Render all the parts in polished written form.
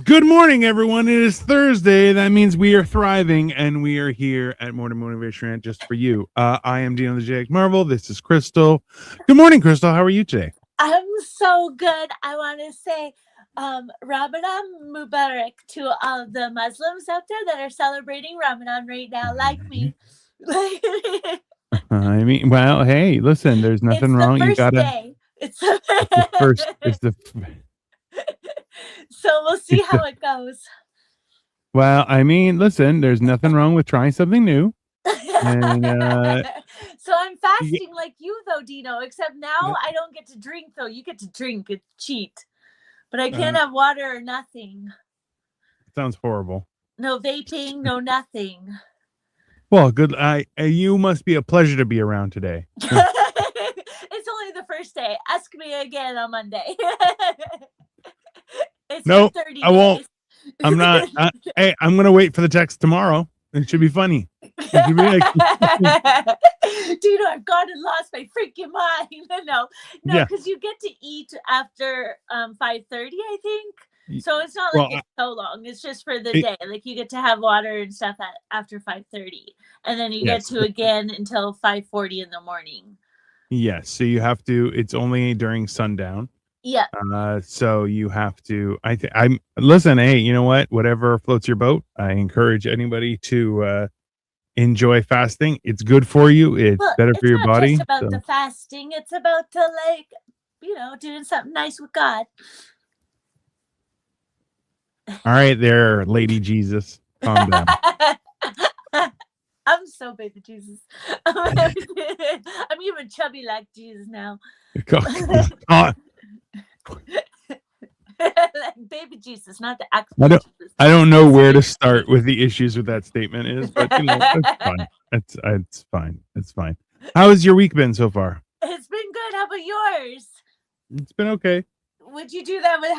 Good morning, everyone. It is Thursday. That means we are thriving, and we are here at Motivational Rant just for you. I am Dino the JX Marvel. This is Crystal. Good morning, Crystal. How are you today? I'm so good. I want to say Ramadan Mubarak to all the Muslims out there that are celebrating Ramadan right now, like me. I mean, well, hey, listen. There's nothing It's the wrong. You first gotta. day. It's the first. It's the. So we'll see how it goes. Well, I mean, listen. There's nothing wrong with trying something new. And So I'm fasting like you, though, Dino. Except now I don't get to drink, though. You get to drink. It's cheat. But I can't have water or nothing. Sounds horrible. No vaping, no nothing. Well, good. You must be a pleasure to be around today. It's only the first day. Ask me again on Monday. It's no, 30 I won't. days. I'm not. Hey, I'm gonna wait for the text tomorrow. It should be funny. It should be like, Dude, I've gone and lost my freaking mind. No, because you get to eat after 5:30, I think. So it's not like it's so long. It's just for the day. Like you get to have water and stuff after 5:30, and then you get to again until 5:40 in the morning. Yes, so you have to. It's only during sundown. Yeah. So you have to. I'm listen. Hey, you know what? Whatever floats your boat. I encourage anybody to enjoy fasting. It's good for you. It's better for your body. It's not just about the fasting. It's about doing something nice with God. All right, there, Lady Jesus. Calm down. I'm so baby Jesus. I'm even chubby like Jesus now. Like baby Jesus, not the actual Jesus. I don't know where to start with the issues with that statement is, but it's fine. It's fine. It's fine. How has your week been so far? It's been good. How about yours? It's been okay. Would you do that with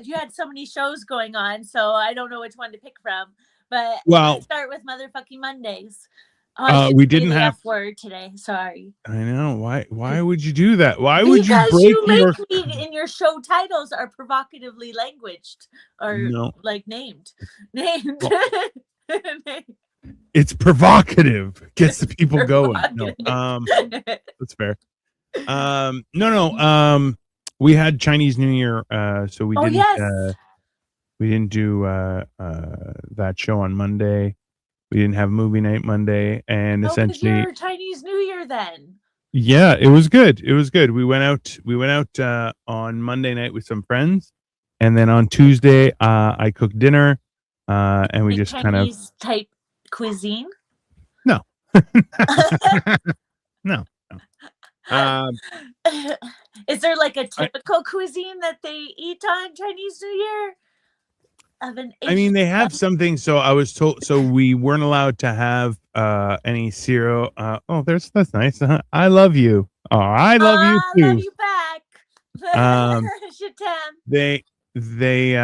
you had so many shows going on, so I don't know which one to pick from. But let's start with motherfucking Mondays. We didn't have F word today. Sorry. I know. Why would you do that? Why would you break you make me in your show titles are provocatively languaged or named. It's provocative. Gets the people going. No. That's fair. No. We had Chinese New Year, so we didn't do that show on Monday. We didn't have movie night Monday, and essentially your Chinese New Year then. Yeah, it was good. It was good. We went out on Monday night with some friends, and then on Tuesday I cooked dinner, and we just Chinese kind of type cuisine. No. No. Is there like a typical cuisine that they eat on Chinese New Year? I mean, they have something. So I was told. So we weren't allowed to have any cereal. That's nice. I love you. Oh, I love you too. I love you back. They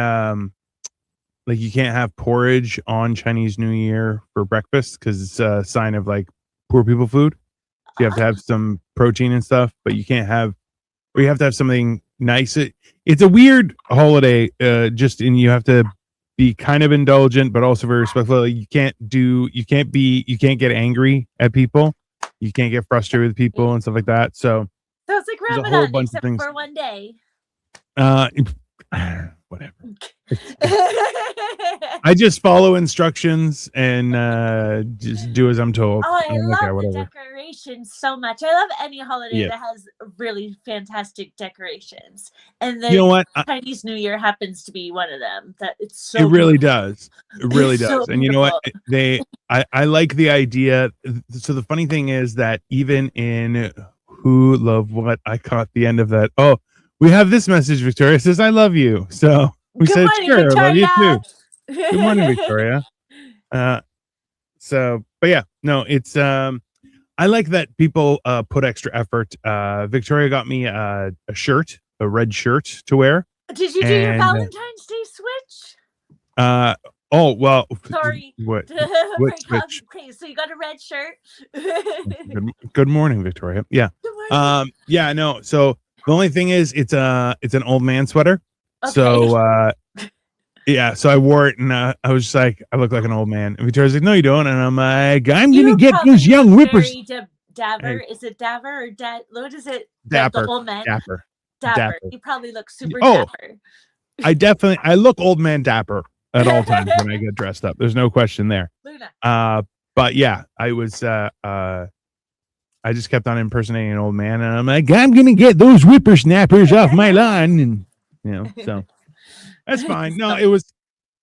like you can't have porridge on Chinese New Year for breakfast because it's a sign of like poor people food. So you have to have some protein and stuff, but you can't have, or you have to have something nice. It's a weird holiday. You have to be kind of indulgent, but also very respectful. You can't get angry at people. You can't get frustrated with people and stuff like that. So it's like Ramadan, except for one day. Whatever. I just follow instructions and just do as I'm told. Oh, I love the decorations so much. I love any holiday that has really fantastic decorations. And the Chinese New Year happens to be one of them. That it's so It really does. It really does. So and you know what? I like the idea. So the funny thing is that even in Who Love What, I caught the end of that. Oh, we have this message. Victoria says, I love you. So we said, sure, I love you too. Good morning, Victoria. But yeah, no, it's I like that people put extra effort. Victoria got me a shirt, a red shirt to wear. Did you do your Valentine's Day switch? Oh well. Sorry. What switch? Okay, so you got a red shirt. Good morning, Victoria. Yeah. Good morning. Yeah. No. So the only thing is, it's an old man sweater. Okay. So Yeah, so I wore it, and I was just like, I look like an old man. And Victoria's like, no, you don't. And I'm like, I'm gonna get those young whippers. Dapper. Is it Dapper or what is it? The Dapper, old man. dapper, Dapper. You probably look super oh, dapper. I look old man dapper at all times when I get dressed up. There's no question there. Luna. But yeah, I was I just kept on impersonating an old man, and I'm like, I'm gonna get those whippersnappers off my lawn, and so that's fine. No, it was,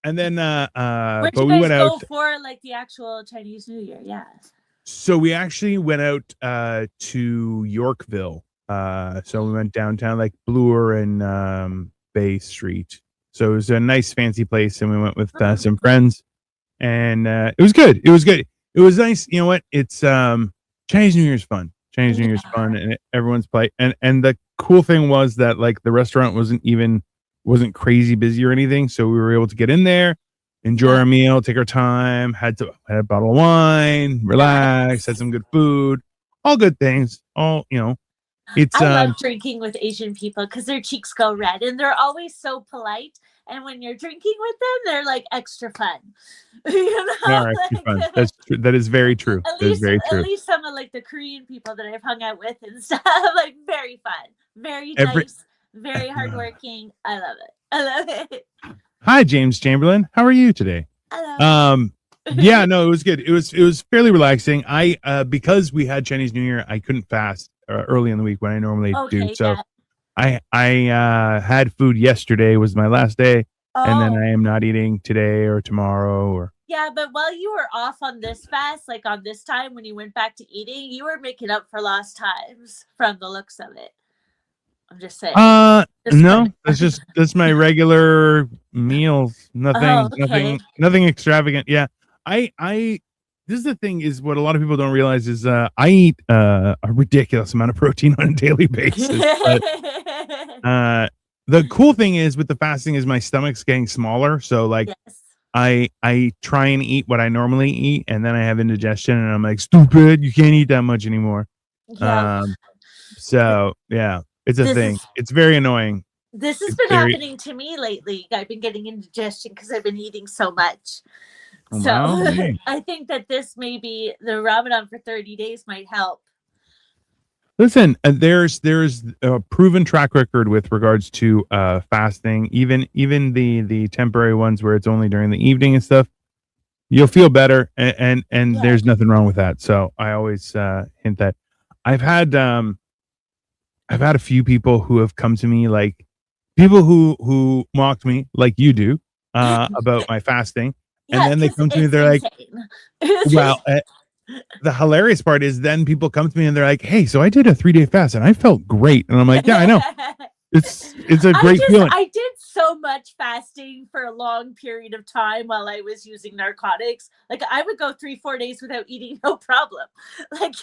and then Where'd but you we guys went go out for like the actual Chinese New Year? Yeah. So we actually went out to Yorkville. So we went downtown, like Bloor and Bay Street. So it was a nice fancy place, and we went with some friends, and it was good. It was good. It was nice. You know what? It's Chinese New Year's fun. Chinese New Year's fun, and everyone's play. And the cool thing was that like the restaurant wasn't crazy busy or anything, so we were able to get in there, enjoy our meal, take our time, had a bottle of wine, relax, had some good food, all good things. All, it's I love drinking with Asian people because their cheeks go red and they're always so polite. And when you're drinking with them, they're like extra fun. Fun. That is very true. At least some of like the Korean people that I've hung out with and stuff, like very fun, very nice, very hardworking. I love it. Hi, James Chamberlain. How are you today? Hello. Yeah, no, it was good. It was fairly relaxing. Because we had Chinese New Year, I couldn't fast early in the week when I normally do. So I had food yesterday, was my last day, and then I am not eating today or tomorrow or. Yeah, but while you were off on this fast, like on this time when you went back to eating, you were making up for lost times from the looks of it. I'm just saying. No, that's my regular meals. Nothing extravagant. Yeah. This is the thing is what a lot of people don't realize is I eat a ridiculous amount of protein on a daily basis. But, the cool thing is with the fasting is my stomach's getting smaller. So like I try and eat what I normally eat, and then I have indigestion, and I'm like, stupid, you can't eat that much anymore. Yeah. So yeah, it's a thing. It's very annoying. This has been happening to me lately. I've been getting indigestion because I've been eating so much. So I think that this maybe the Ramadan for 30 days might help. Listen, there's a proven track record with regards to fasting, even the temporary ones where it's only during the evening and stuff. You'll feel better, and there's nothing wrong with that. So I always hint that. I've had a few people who have come to me, like people who mocked me like you do about my fasting. And then they come to me, they're like, well, the hilarious part is then people come to me and they're like, hey, so I did a 3-day fast and I felt great. And I'm like, yeah, I know. It's a great feeling. I did so much fasting for a long period of time while I was using narcotics. Like I would go 3-4 days without eating, no problem. Like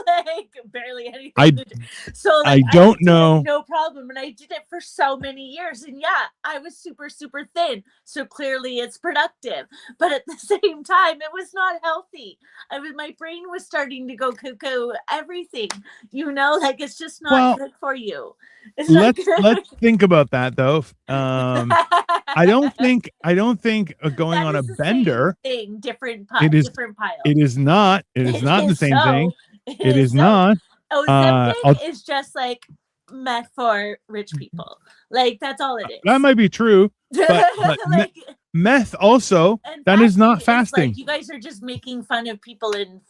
like barely anything. So like, I don't know, no problem. And I did it for so many years. And yeah, I was super, super thin. So clearly it's productive. But at the same time, it was not healthy. My brain was starting to go cuckoo. Everything, like it's just not good for you. Let's think about that though. I don't think going on a bender thing, different pile. It is not the same thing. It is not. Ozempic is just like meth for rich people. Like that's all it is. That might be true, but meth also, that is not fasting. Like, you guys are just making fun of people in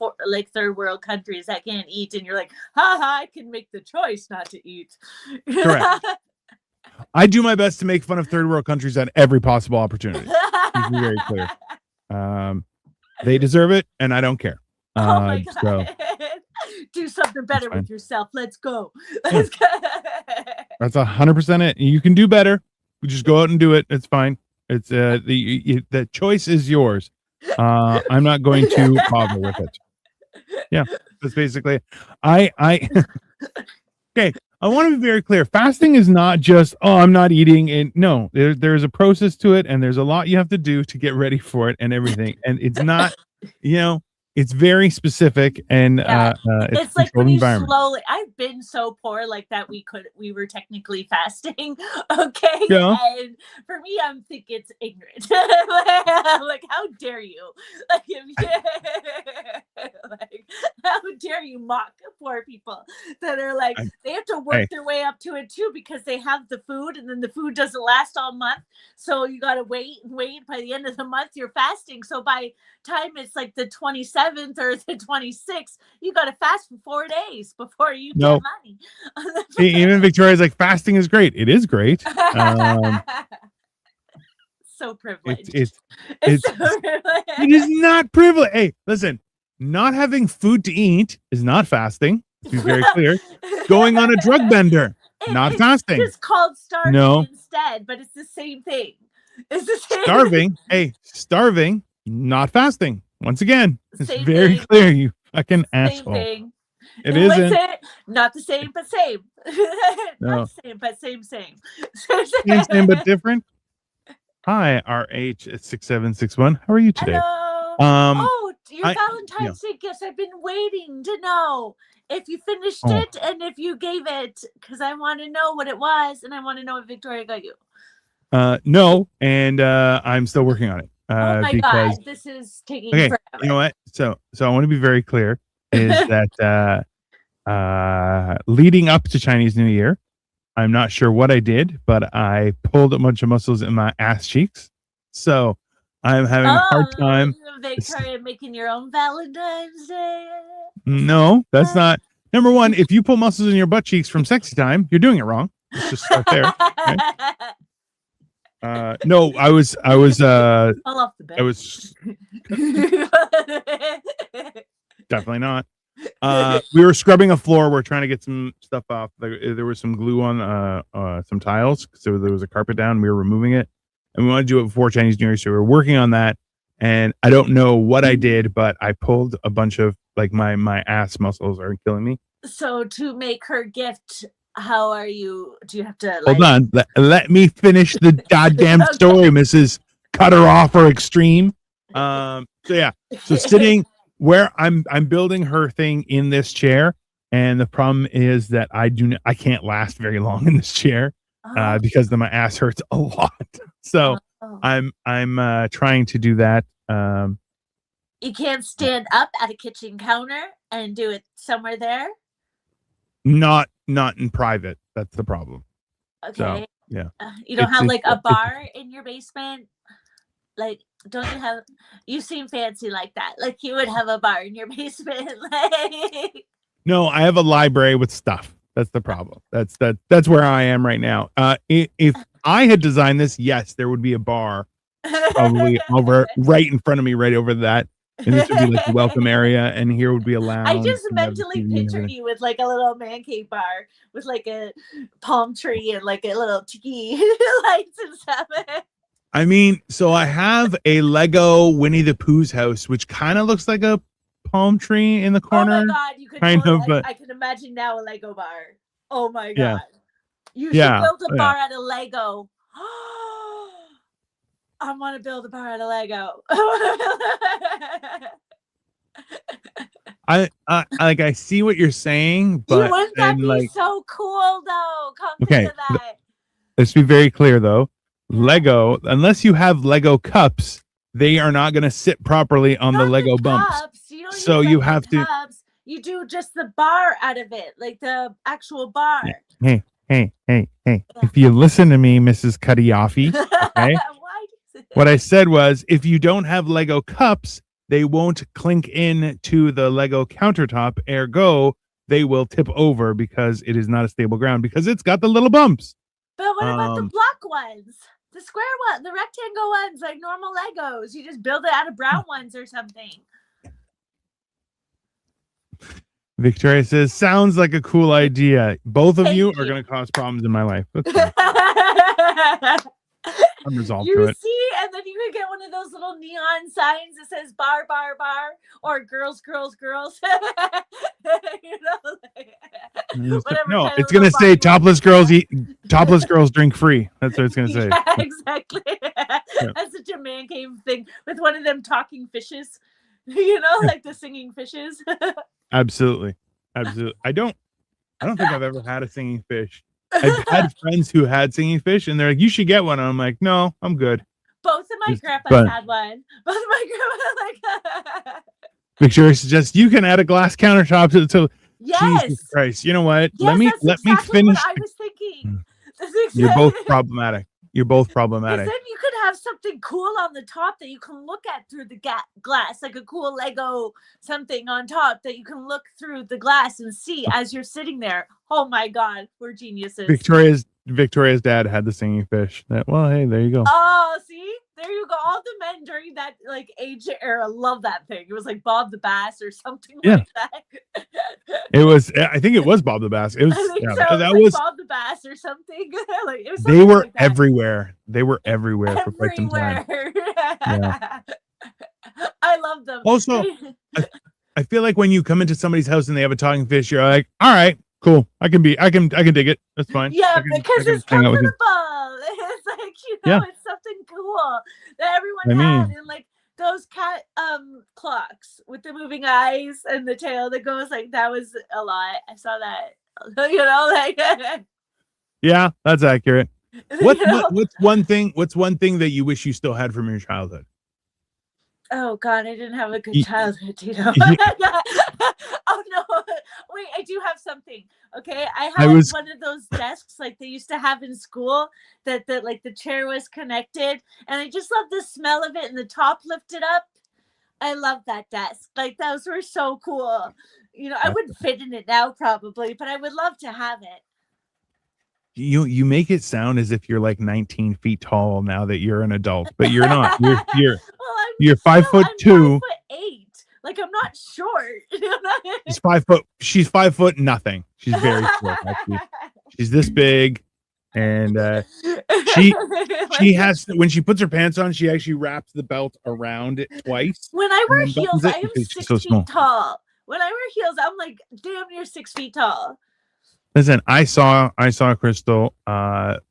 third world countries that can't eat, and you're like, I can make the choice not to eat. Correct. I do my best to make fun of third world countries at every possible opportunity. To be very clear. They deserve it, and I don't care. Oh my God. So, do something better with yourself. Let's go. Let's go. That's 100% it. You can do better. You just go out and do it. It's fine. It's the choice is yours. I'm not going to bother with it. Yeah, that's basically it. Okay. I want to be very clear. Fasting is not just, I'm not eating. And no, there's a process to it, and there's a lot you have to do to get ready for it and everything. And it's not, it's very specific, and it's It's a like when controlled you environment. slowly. I've been so poor like that. We were technically fasting, okay. Yeah. And for me, I'm thinking it's ignorant. Like, how dare you? Like, like, how dare you mock poor people that are like, they have to work their way up to it too, because they have the food, and then the food doesn't last all month, so you got to wait and wait. By the end of the month, you're fasting, so by time it's like the 27th or the 26th, you got to fast for 4 days before you get money. Even Victoria's like, fasting is great. It is great. So privileged. It's so privileged. It is not privilege. Hey, listen, not having food to eat is not fasting. To be very clear. Going on a drug bender, not fasting. It's called starving instead, but it's the same thing. It's the same. Starving. Hey, starving, not fasting. Once again, it's very clear, you fucking asshole. Thing. It isn't. Not the same, but same. Not the same, but same. Same, but different. Hi, RH6761. How are you today? Hello. Your Valentine's Day gifts. I've been waiting to know if you finished it and if you gave it, because I want to know what it was, and I want to know if Victoria got you. No, and I'm still working on it. Oh my god, this is taking forever. You know what? So I want to be very clear, is that leading up to Chinese New Year, I'm not sure what I did, but I pulled a bunch of muscles in my ass cheeks. So I'm having a hard time. Victoria making your own Valentine's Day. No, that's not. Number one, if you pull muscles in your butt cheeks from sexy time, you're doing it wrong. Let's just start there. Okay? No, I was definitely not. We were scrubbing a floor. We're trying to get some stuff off. There was some glue on some tiles, so there was a carpet down. We were removing it, and we wanted to do it before Chinese New Year, so we were working on that. And I don't know what I did, but I pulled a bunch of, like, my ass muscles are killing me. So to make her gift, how are you? Do you have to hold on? Let me finish the goddamn story, Mrs. Cut her off or extreme. So sitting where I'm building her thing in this chair, and the problem is that I can't last very long in this chair because my ass hurts a lot. So I'm trying to do that. You can't stand up at a kitchen counter and do it somewhere there. Not in private. That's the problem. Okay. So, yeah. You don't have like a bar in your basement? Like, don't you have? You seem fancy like that. Like you would have a bar in your basement. Like. No, I have a library with stuff. That's the problem. That's where I am right now. If I had designed this, yes, there would be a bar probably over right in front of me, right over that. And this would be like the welcome area, and here would be a lounge. I just mentally pictured you with like a little man cave bar with like a palm tree and like a little tiki lights and stuff. I mean, so I have a Lego Winnie the Pooh's house, which kind of looks like a palm tree in the corner. Oh my god, you could but I can imagine now a Lego bar. Oh my god. You should build a bar out of Lego. I want to build a bar out of Lego. I see what you're saying, but wouldn't that be so cool though? Come to that. Let's be very clear though. Lego, unless you have Lego cups, they are not going to sit properly on the Lego bumps. So you have to. You do just the bar out of it, like the actual bar. Hey. If you listen to me, Mrs. Cuddy-Offy, okay? What I said was, if you don't have Lego cups, they won't clink in to the Lego countertop. Ergo, they will tip over because it is not a stable ground because it's got the little bumps. But what about the block ones? The square one, the rectangle ones, like normal Legos. You just build it out of brown ones or something. Victoria says, sounds like a cool idea. Both of you are going to cause problems in my life. I'm resolved to it. See, and then you could get one of those little neon signs that says bar, bar, bar, or girls, girls, girls. You know, like, no, it's going to say topless girls drink free. That's what it's going to say. Yeah, exactly. That's such a man cave thing with one of them talking fishes. like the singing fishes. Absolutely. I don't think I've ever had a singing fish. I've had friends who had singing fish, and they're like, "You should get one." And I'm like, "No, I'm good." Both of my grandpas had one. Both of my grandpas like. Victoria suggests you can add a glass countertop to yes. Jesus Christ. You know what? Yes, let me finish. What I was thinking. You're both problematic. You're both problematic. Then you could have something cool on the top that you can look at through the glass, like a cool Lego something on top that you can look through the glass and see as you're sitting there. Oh my God, we're geniuses. Victoria's dad had the singing fish. Well, hey, there you go. Oh, see? There you go. All the men during that like age era love that thing. It was like Bob the Bass or something like that. It was. I think it was Bob the Bass. It was. That was Bob the Bass or something. Like, it was they were like everywhere. They were everywhere for quite some time. Yeah. I love them. Also, I feel like when you come into somebody's house and they have a talking fish, you're like, all right, cool. I can dig it. That's fine. Yeah, because it's comfortable. It's like, it's something cool that everyone had. And like those cat clocks with the moving eyes and the tail that goes like, that was a lot. I saw that, yeah, that's accurate. What's one thing that you wish you still had from your childhood? Oh God, I didn't have a good childhood, Dino. Oh no, wait, I do have something. Okay, I had one of those desks like they used to have in school that like the chair was connected, and I just love the smell of it and the top lifted up. I love that desk. Like those were so cool. I wouldn't fit in it now probably, but I would love to have it. You make it sound as if you're like 19 feet tall now that you're an adult, but you're not. You're 5'2". I'm 5'8". Like I'm not short. She's 5 foot. She's 5 foot nothing. She's very short. Actually. She's this big, and she has, when she puts her pants on, she actually wraps the belt around it twice. When I wear heels, I am 6 feet tall. When I wear heels, I'm like damn near 6 feet tall. Listen, I saw Crystal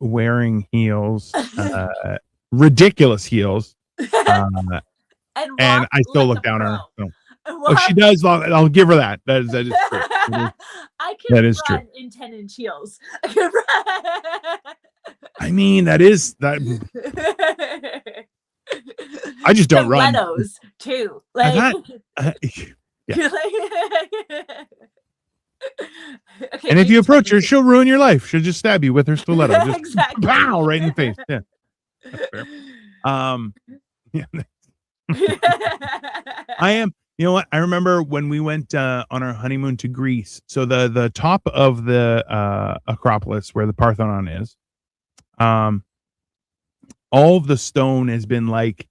wearing heels, ridiculous heels, and I still look down on her. So. Oh, she does. I'll give her that. That is true. I can run in 10-inch heels. I mean, that is that. I just don't run. Stilettos too. Like, yeah. Okay, and if you approach her, she'll ruin your life. She'll just stab you with her stiletto. Just exactly. Pow, right in the face. Yeah. That's fair. Yeah. I am. You know what? I remember when we went on our honeymoon to Greece. So the top of the Acropolis, where the Parthenon is, all of the stone has been like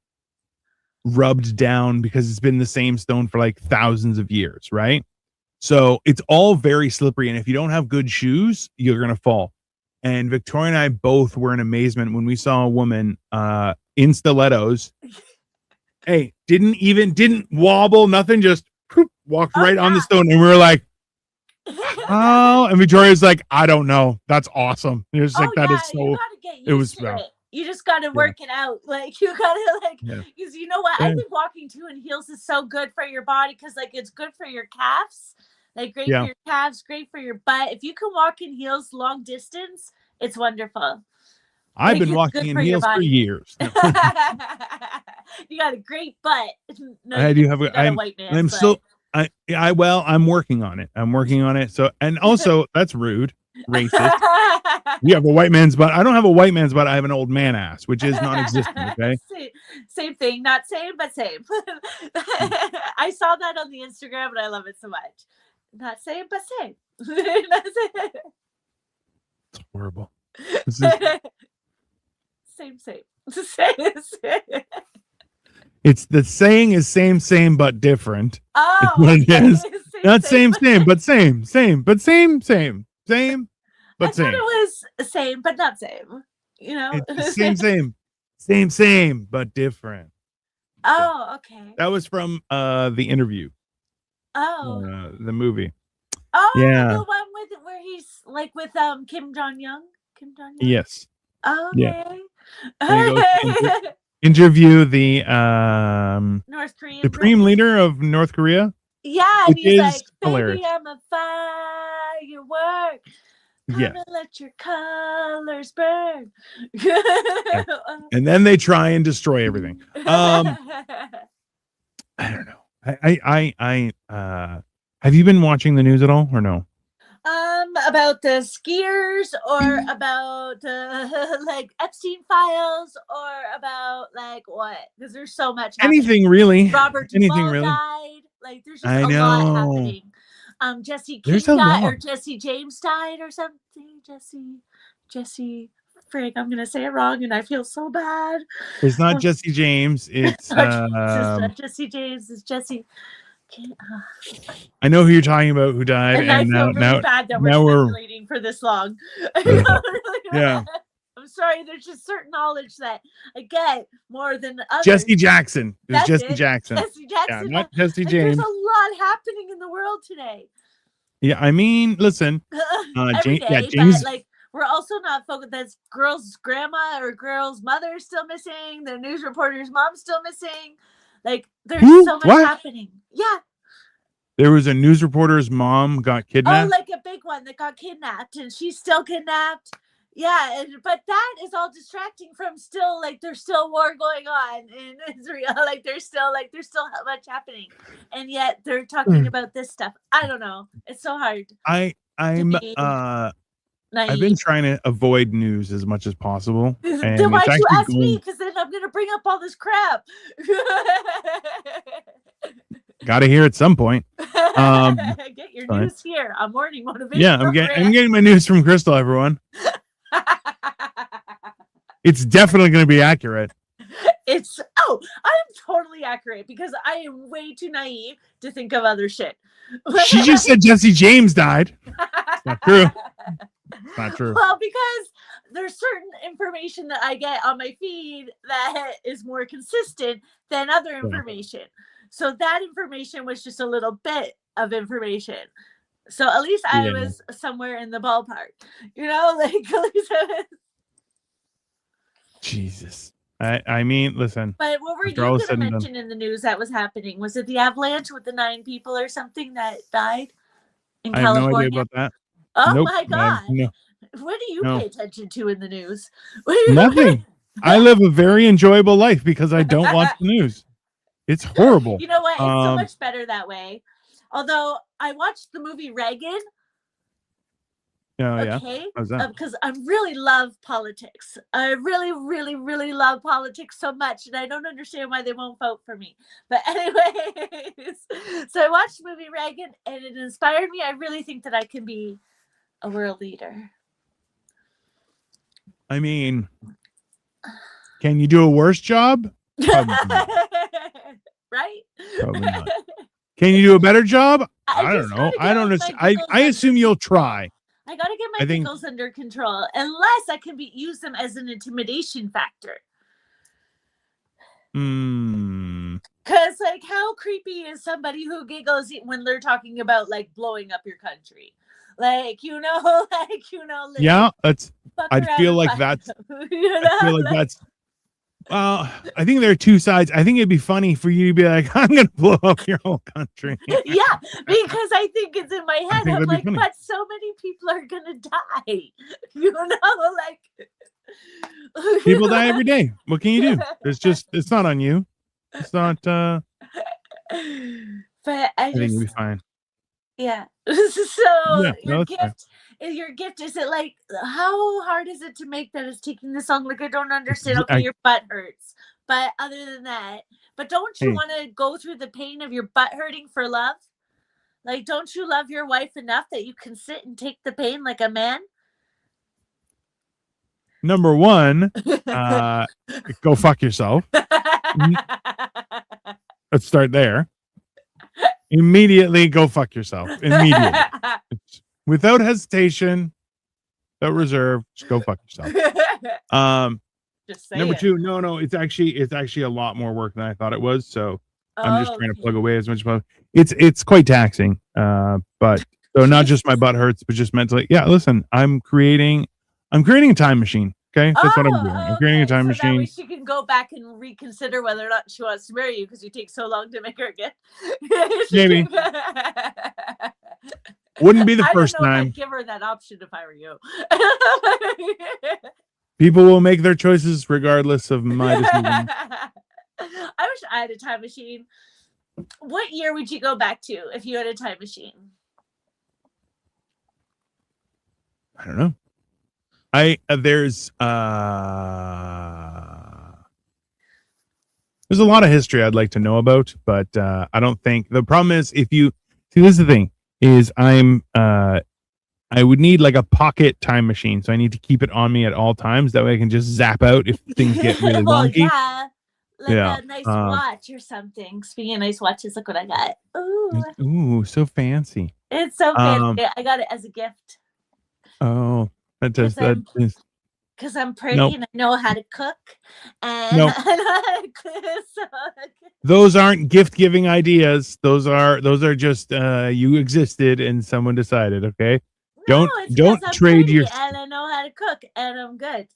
rubbed down because it's been the same stone for like thousands of years, right? So it's all very slippery, and if you don't have good shoes, you're gonna fall. And Victoria and I both were in amazement when we saw a woman in stilettos. Hey, didn't wobble, nothing, just walked right on the stone, and we were like, oh. And Victoria's like, I don't know, that's awesome. It was like that is so. It was. You just got to work it out. Like you got to because you know what? I think walking too in heels is so good for your body because like it's good for your calves. Like great for your calves, great for your butt. If you can walk in heels long distance, it's wonderful. I've been walking in heels for years. You got a great butt. No, I do have a white man. I'm still. I'm working on it. So, and also that's rude, racist. You have a white man's butt. I don't have a white man's butt. I have an old man ass, which is non-existent. Okay. Same thing. Not same, but same. I saw that on the Instagram, and I love it so much. Not same, but same. It's horrible. Same. It's the saying is same, but different. Oh, what it is. Not same, but same, but same, but same. I thought it was same, but not same. You know, it's same, but different. Oh, okay. That was from The Interview. Oh, the movie. Oh, yeah, the one where he's like with Kim Jong-un. Yes. Oh, okay. Yeah. interview the North Korean supreme leader of North Korea. Yeah, and he's like, "Baby, hilarious. I'm a firework. Yeah. Come and let your colors burn." Yeah. And then they try and destroy everything. I don't know. I have you been watching the news at all or no? About the skiers or about like Epstein files or about like what? Because there's so much anything really. Robert Duvall died. Like there's just a lot happening. Jesse King died or Jesse James died or something. Jesse Frig, I'm gonna say it wrong and I feel so bad. It's not Jesse James. It's not Jesse James. It's Jesse. I know who you're talking about who died, and I feel really bad that we're speculating for this long. Yeah. I'm sorry, there's just certain knowledge that I get more than others. Jesse Jackson. It was Jesse Jackson. Jesse Jackson. Yeah, not Jesse James. There's a lot happening in the world today. Yeah, I mean, listen. James. But like we're also not focused. That girl's grandma or girl's mother is still missing. The news reporter's mom's still missing. Like there's so much happening. Yeah. There was a news reporter's mom got kidnapped. Oh, like a big one that got kidnapped, and she's still kidnapped. Yeah, but that is all distracting from still like there's still war going on in Israel. Like there's still much happening, and yet they're talking about this stuff. I don't know. It's so hard. I've been trying to avoid news as much as possible. And then why'd you ask me? Because then I'm gonna bring up all this crap. Got to hear at some point. Get your news here on Morning Motivation. Yeah, I'm getting my news from Crystal, everyone. It's definitely going to be accurate. I'm totally accurate because I am way too naive to think of other shit. She just said Jesse James died. It's not true. It's not true. Well, because there's certain information that I get on my feed that is more consistent than other information. So that information was just a little bit of information. So at least I was somewhere in the ballpark, like at least I was. Jesus. I mean, listen. But what were you going to mention in the news that was happening? Was it the avalanche with the 9 people or something that died in California? I have no idea about that. Oh my God. No. What do you pay attention to in the news? Nothing. I live a very enjoyable life because I don't watch the news. It's horrible. You know what? It's so much better that way. Although I watched the movie Reagan. Oh, okay, because I really love politics. I really, really, really love politics so much, and I don't understand why they won't vote for me. But anyways, so I watched the movie Reagan, and it inspired me. I really think that I can be a world leader. I mean, can you do a worse job? Probably not. Right? Probably not. Can you do a better job? I don't know. I don't know. I assume you'll try. I gotta get my giggles under control, unless I can use them as an intimidation factor. Because, like, how creepy is somebody who giggles when they're talking about like blowing up your country? Like, yeah, I feel like that's. I feel like that's. Well, I think there are two sides. I think it'd be funny for you to be like, I'm going to blow up your whole country. Yeah, because I think it's in my head. I'm like, but so many people are going to die. People die every day. What can you do? It's not on you. It's not. But I think it'll be fine. Yeah. So your gift, is it like, how hard is it to make that? Is taking the song? Like, I don't understand. Okay, your butt hurts, but other than that, but don't you want to go through the pain of your butt hurting for love? Like, don't you love your wife enough that you can sit and take the pain like a man? Number one, go fuck yourself. Let's start there. Immediately go fuck yourself. Immediately. Without hesitation, without reserve, just go fuck yourself. Number two, no, it's actually a lot more work than I thought it was. So I'm just trying to plug away as much as possible. It's quite taxing. But so not just my butt hurts, but just mentally. Yeah, listen, I'm creating a time machine. Okay, that's what I'm doing. I'm creating a time machine. That way she can go back and reconsider whether or not she wants to marry you because you take so long to make her a gift. Maybe. Wouldn't be the first time. I'd give her that option if I were you. People will make their choices regardless of my decision. I wish I had a time machine. What year would you go back to if you had a time machine? I don't know. There's a lot of history I'd like to know about, but I don't think the problem is if you see, this is the thing is I would need like a pocket time machine, so I need to keep it on me at all times. That way I can just zap out if things get really wonky. Yeah. Like a nice watch or something. Speaking of nice watches, look what I got. Ooh, so fancy. It's so fancy. I got it as a gift. Oh, that does that. Because I'm pretty and I know how to cook. And those aren't gift-giving ideas. Those are just you existed and someone decided. Okay, don't trade your. And I know how to cook and I'm good.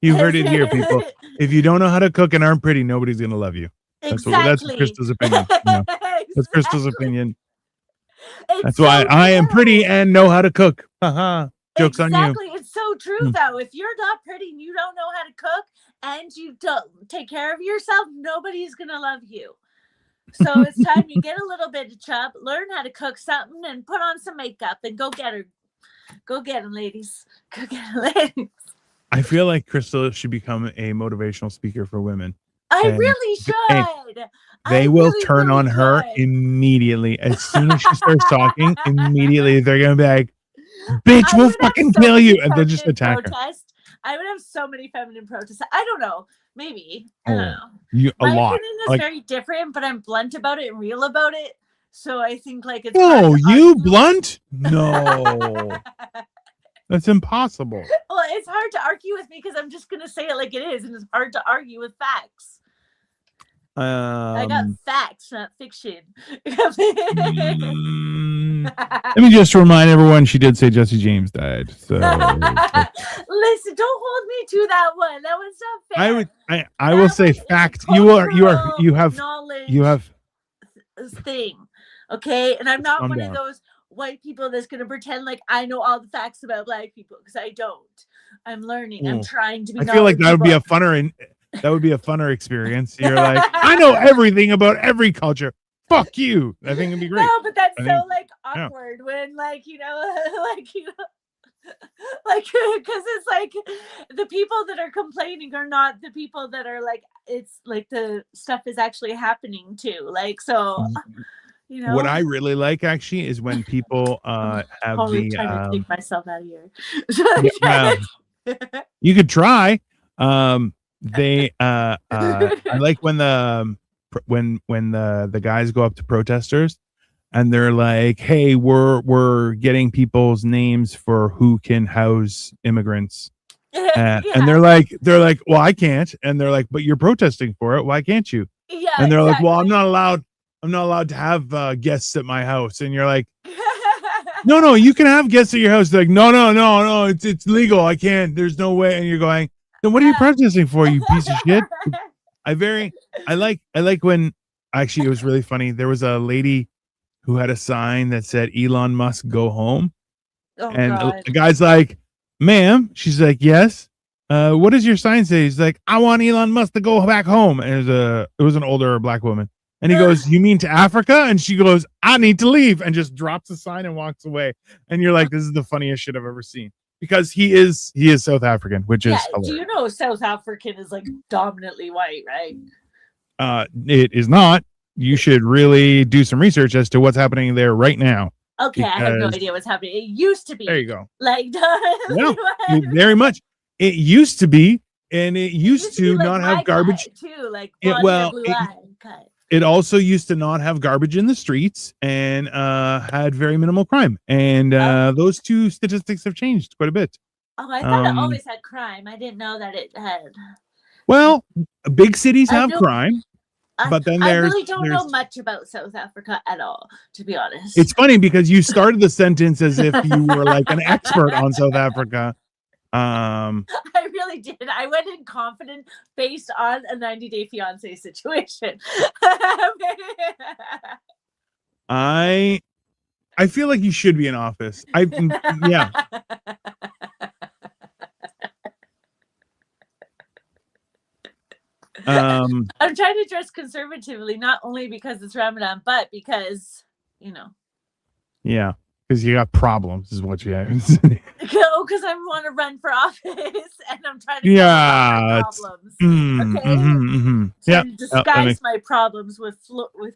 You heard it here, people. If you don't know how to cook and aren't pretty, nobody's gonna love you. That's Crystal's opinion. That's Crystal's opinion. That's why I am pretty and know how to cook. Haha. Joke's on you. Exactly. It's so true, though. If you're not pretty and you don't know how to cook and you don't take care of yourself, nobody's going to love you. So it's time you get a little bit of chub, learn how to cook something, and put on some makeup and go get her. Go get them, ladies. Go get them, ladies. I feel like Crystal should become a motivational speaker for women. I really should. They will turn on her immediately. As soon as she starts talking, immediately they're going to be like, bitch, we'll fucking kill you. And they'll just attack her. I would have so many feminine protests. I don't know. Maybe. I don't know. My opinion is very different, but I'm blunt about it and real about it. So I think like it's. Oh, you blunt? No. That's impossible. Well, it's hard to argue with me because I'm just going to say it like it is. And it's hard to argue with facts. I got facts, not fiction. Let me just remind everyone she did say Jesse James died. So listen, don't hold me to that one. That one's not fair. I will say fact. You have thing. Okay, and I'm not one of those white people that's going to pretend like I know all the facts about black people because I don't. I'm learning. I'm trying to be. I feel like that would be a funner experience. You're like, I know everything about every culture. Fuck you. I think it'd be great. No, but that's awkward when because it's like the people that are complaining are not the people that are like, it's like the stuff is actually happening too. Like, so, what I really like actually is when people have trying to take myself out of here. You could try. I like when the guys go up to protesters and they're like, hey, we're getting people's names for who can house immigrants. And they're like, well, I can't. And they're like, but you're protesting for it. Why can't you? Yeah. And they're like, well, I'm not allowed to have guests at my house. And you're like, no, you can have guests at your house. They're like, no, it's legal. I can't. There's no way. And you're going, then what are you protesting for, you piece of shit? I like when actually it was really funny. There was a lady who had a sign that said Elon Musk go home. The guy's like, ma'am, she's like, yes. What does your sign say? He's like, I want Elon Musk to go back home. And it was an older black woman. And he goes, you mean to Africa? And she goes, I need to leave, and just drops the sign and walks away. And you're like, this is the funniest shit I've ever seen. Because he is South African, which is hilarious. Do you know South African is like dominantly white, right? It is not. You should really do some research as to what's happening there right now. Okay, I have no idea what's happening. It used to be. There you go. Like, no, very much. It used to be, and it used to like not have garbage too. Like, it also used to not have garbage in the streets and had very minimal crime. And those two statistics have changed quite a bit. Oh, I thought it always had crime. I didn't know that it had. Well, big cities have crime. But then I really don't know much about South Africa at all, to be honest. It's funny because you started the sentence as if you were like an expert on South Africa. I really did. I went in confident based on a 90-Day Fiance situation. I feel like you should be in office. Yeah. I'm trying to dress conservatively, not only because it's Ramadan, but because, Yeah, because you got problems, is what you have. Because I want to run for office, and I'm trying to cover problems. Yeah, disguise my problems with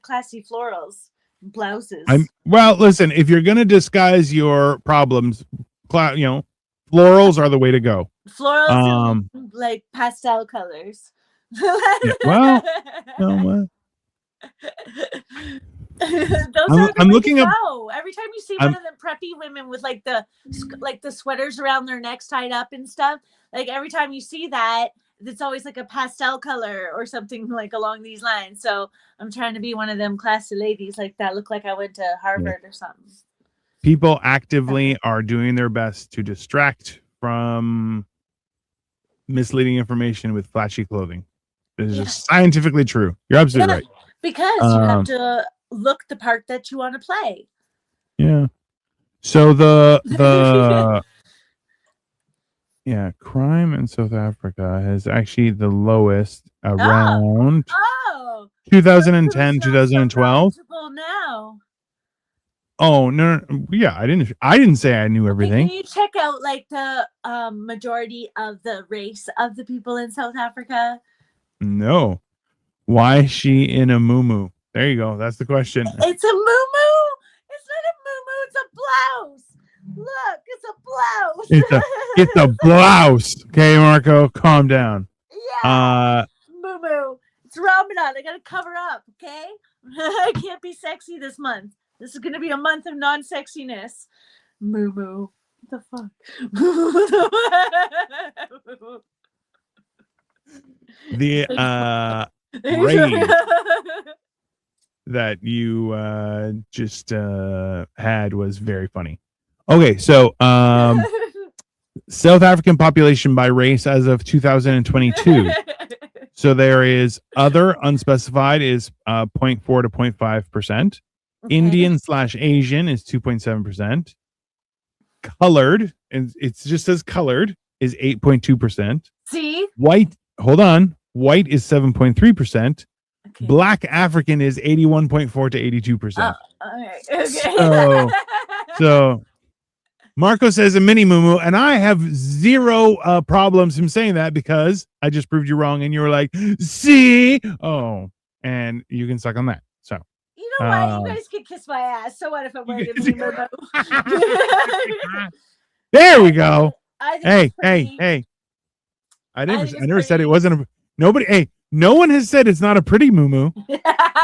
classy florals and blouses. Well, listen, if you're gonna disguise your problems, florals are the way to go. Florals, like pastel colors. Yeah, well, Those are I'm looking up. Every time you see one of them preppy women with like the sweaters around their necks tied up and stuff, like every time you see that, it's always like a pastel color or something like along these lines. So I'm trying to be one of them classy ladies like that. Look like I went to Harvard or something. People actively are doing their best to distract from misleading information with flashy clothing. This is just scientifically true. You're absolutely right. Because you have to look the part that you want to play. Yeah. So the crime in South Africa has actually the lowest around 2010, 2012. Now. Oh no, yeah, I didn't say I knew everything. Can you check out like the majority of the race of the people in South Africa? No. Why is she in a muumuu? There you go. That's the question. It's a muumuu. It's not a muumuu. It's a blouse. Look, it's a blouse. It's a blouse. Okay, Marco, calm down. Yeah. Muumuu. It's Ramadan. I gotta cover up. Okay. I can't be sexy this month. This is gonna be a month of non-sexiness. Muumuu. What the fuck? The raid that you just had was very funny. Okay, so South African population by race as of 2022. So there is other unspecified is 0.4 to 0.5%. Okay. Indian/Asian is 2.7%. Colored, and it just says colored, is 8.2%. See? White, hold on. White is 7.3%. Okay. Black African is 81.4 to 82%. Okay. So Marco says a mini muumuu, and I have zero problems him saying that because I just proved you wrong, and you were like, see? Oh, and you can suck on that. So you know what? You guys can kiss my ass. So what if I'm wearing a mini muumuu? There we go. Hey. I never said it wasn't a nobody. Hey, no one has said it's not a pretty muumuu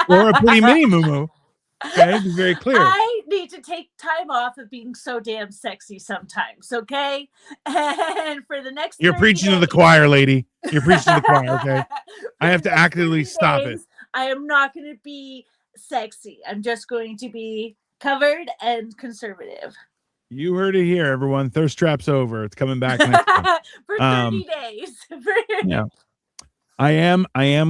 or a pretty mini muumuu. Okay, be very clear. I need to take time off of being so damn sexy sometimes. Okay, and for the next, you're preaching to the choir, lady. You're preaching to the choir. Okay, I have to actively stop it. I am not going to be sexy. I'm just going to be covered and conservative. You heard it here, everyone. Thirst trap's over. It's coming back next for 30 days. Yeah. I am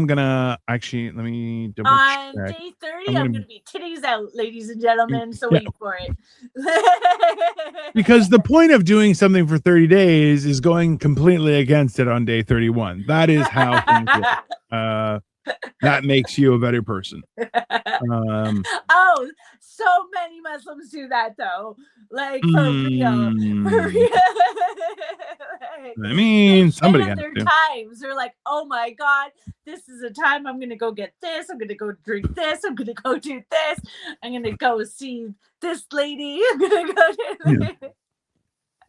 gonna actually let me double check. On day 30, I'm gonna be titties out, ladies and gentlemen. So wait for it. Because the point of doing something for 30 days is going completely against it on day 31. That is how things work. That makes you a better person. Oh, so many Muslims do that though. Like for real. For real. I mean, somebody has their times. They're like, oh my God, this is a time I'm gonna go get this. I'm gonna go drink this. I'm gonna go do this. I'm gonna go see this lady. I'm gonna go do this.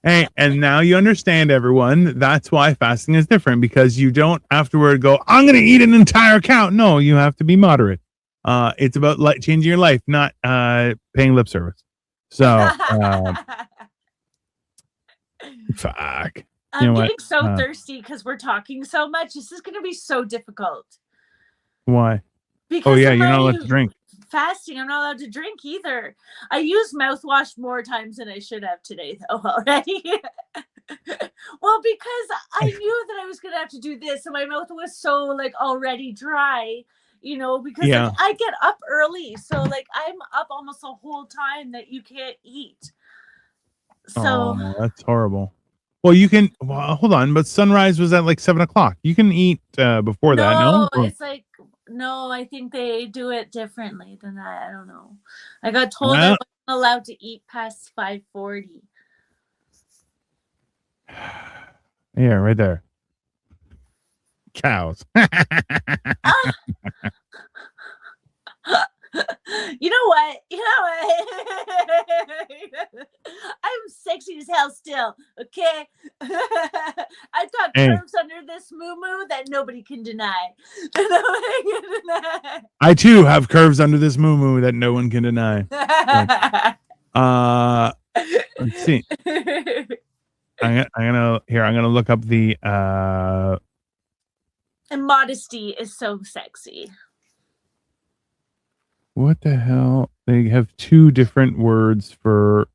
Hey, and now you understand, everyone. That's why fasting is different, because you don't afterward go, I'm going to eat an entire cow. No, you have to be moderate. It's about changing your life, not paying lip service. So, fuck. I'm getting so thirsty because we're talking so much. This is going to be so difficult. Why? Because you're not allowed to drink. Fasting, I'm not allowed to drink either. I used mouthwash more times than I should have today, though, already. Well, because I knew that I was gonna have to do this, and my mouth was so like already dry, because like I get up early, so like I'm up almost the whole time that you can't eat. So that's horrible. Well, you can. Well, hold on, but sunrise was at like 7 o'clock. You can eat before that. No, it's like no. I think they do it differently than that. I don't know. I got told I wasn't allowed to eat past 5:40. Yeah, right there. Cows. You know what? I'm sexy as hell still, okay? I've got curves under this moo-moo that nobody can deny. I too have curves under this moo-moo that no one can deny. Let's see. I'm gonna look up the and modesty is so sexy. What the hell? They have two different words for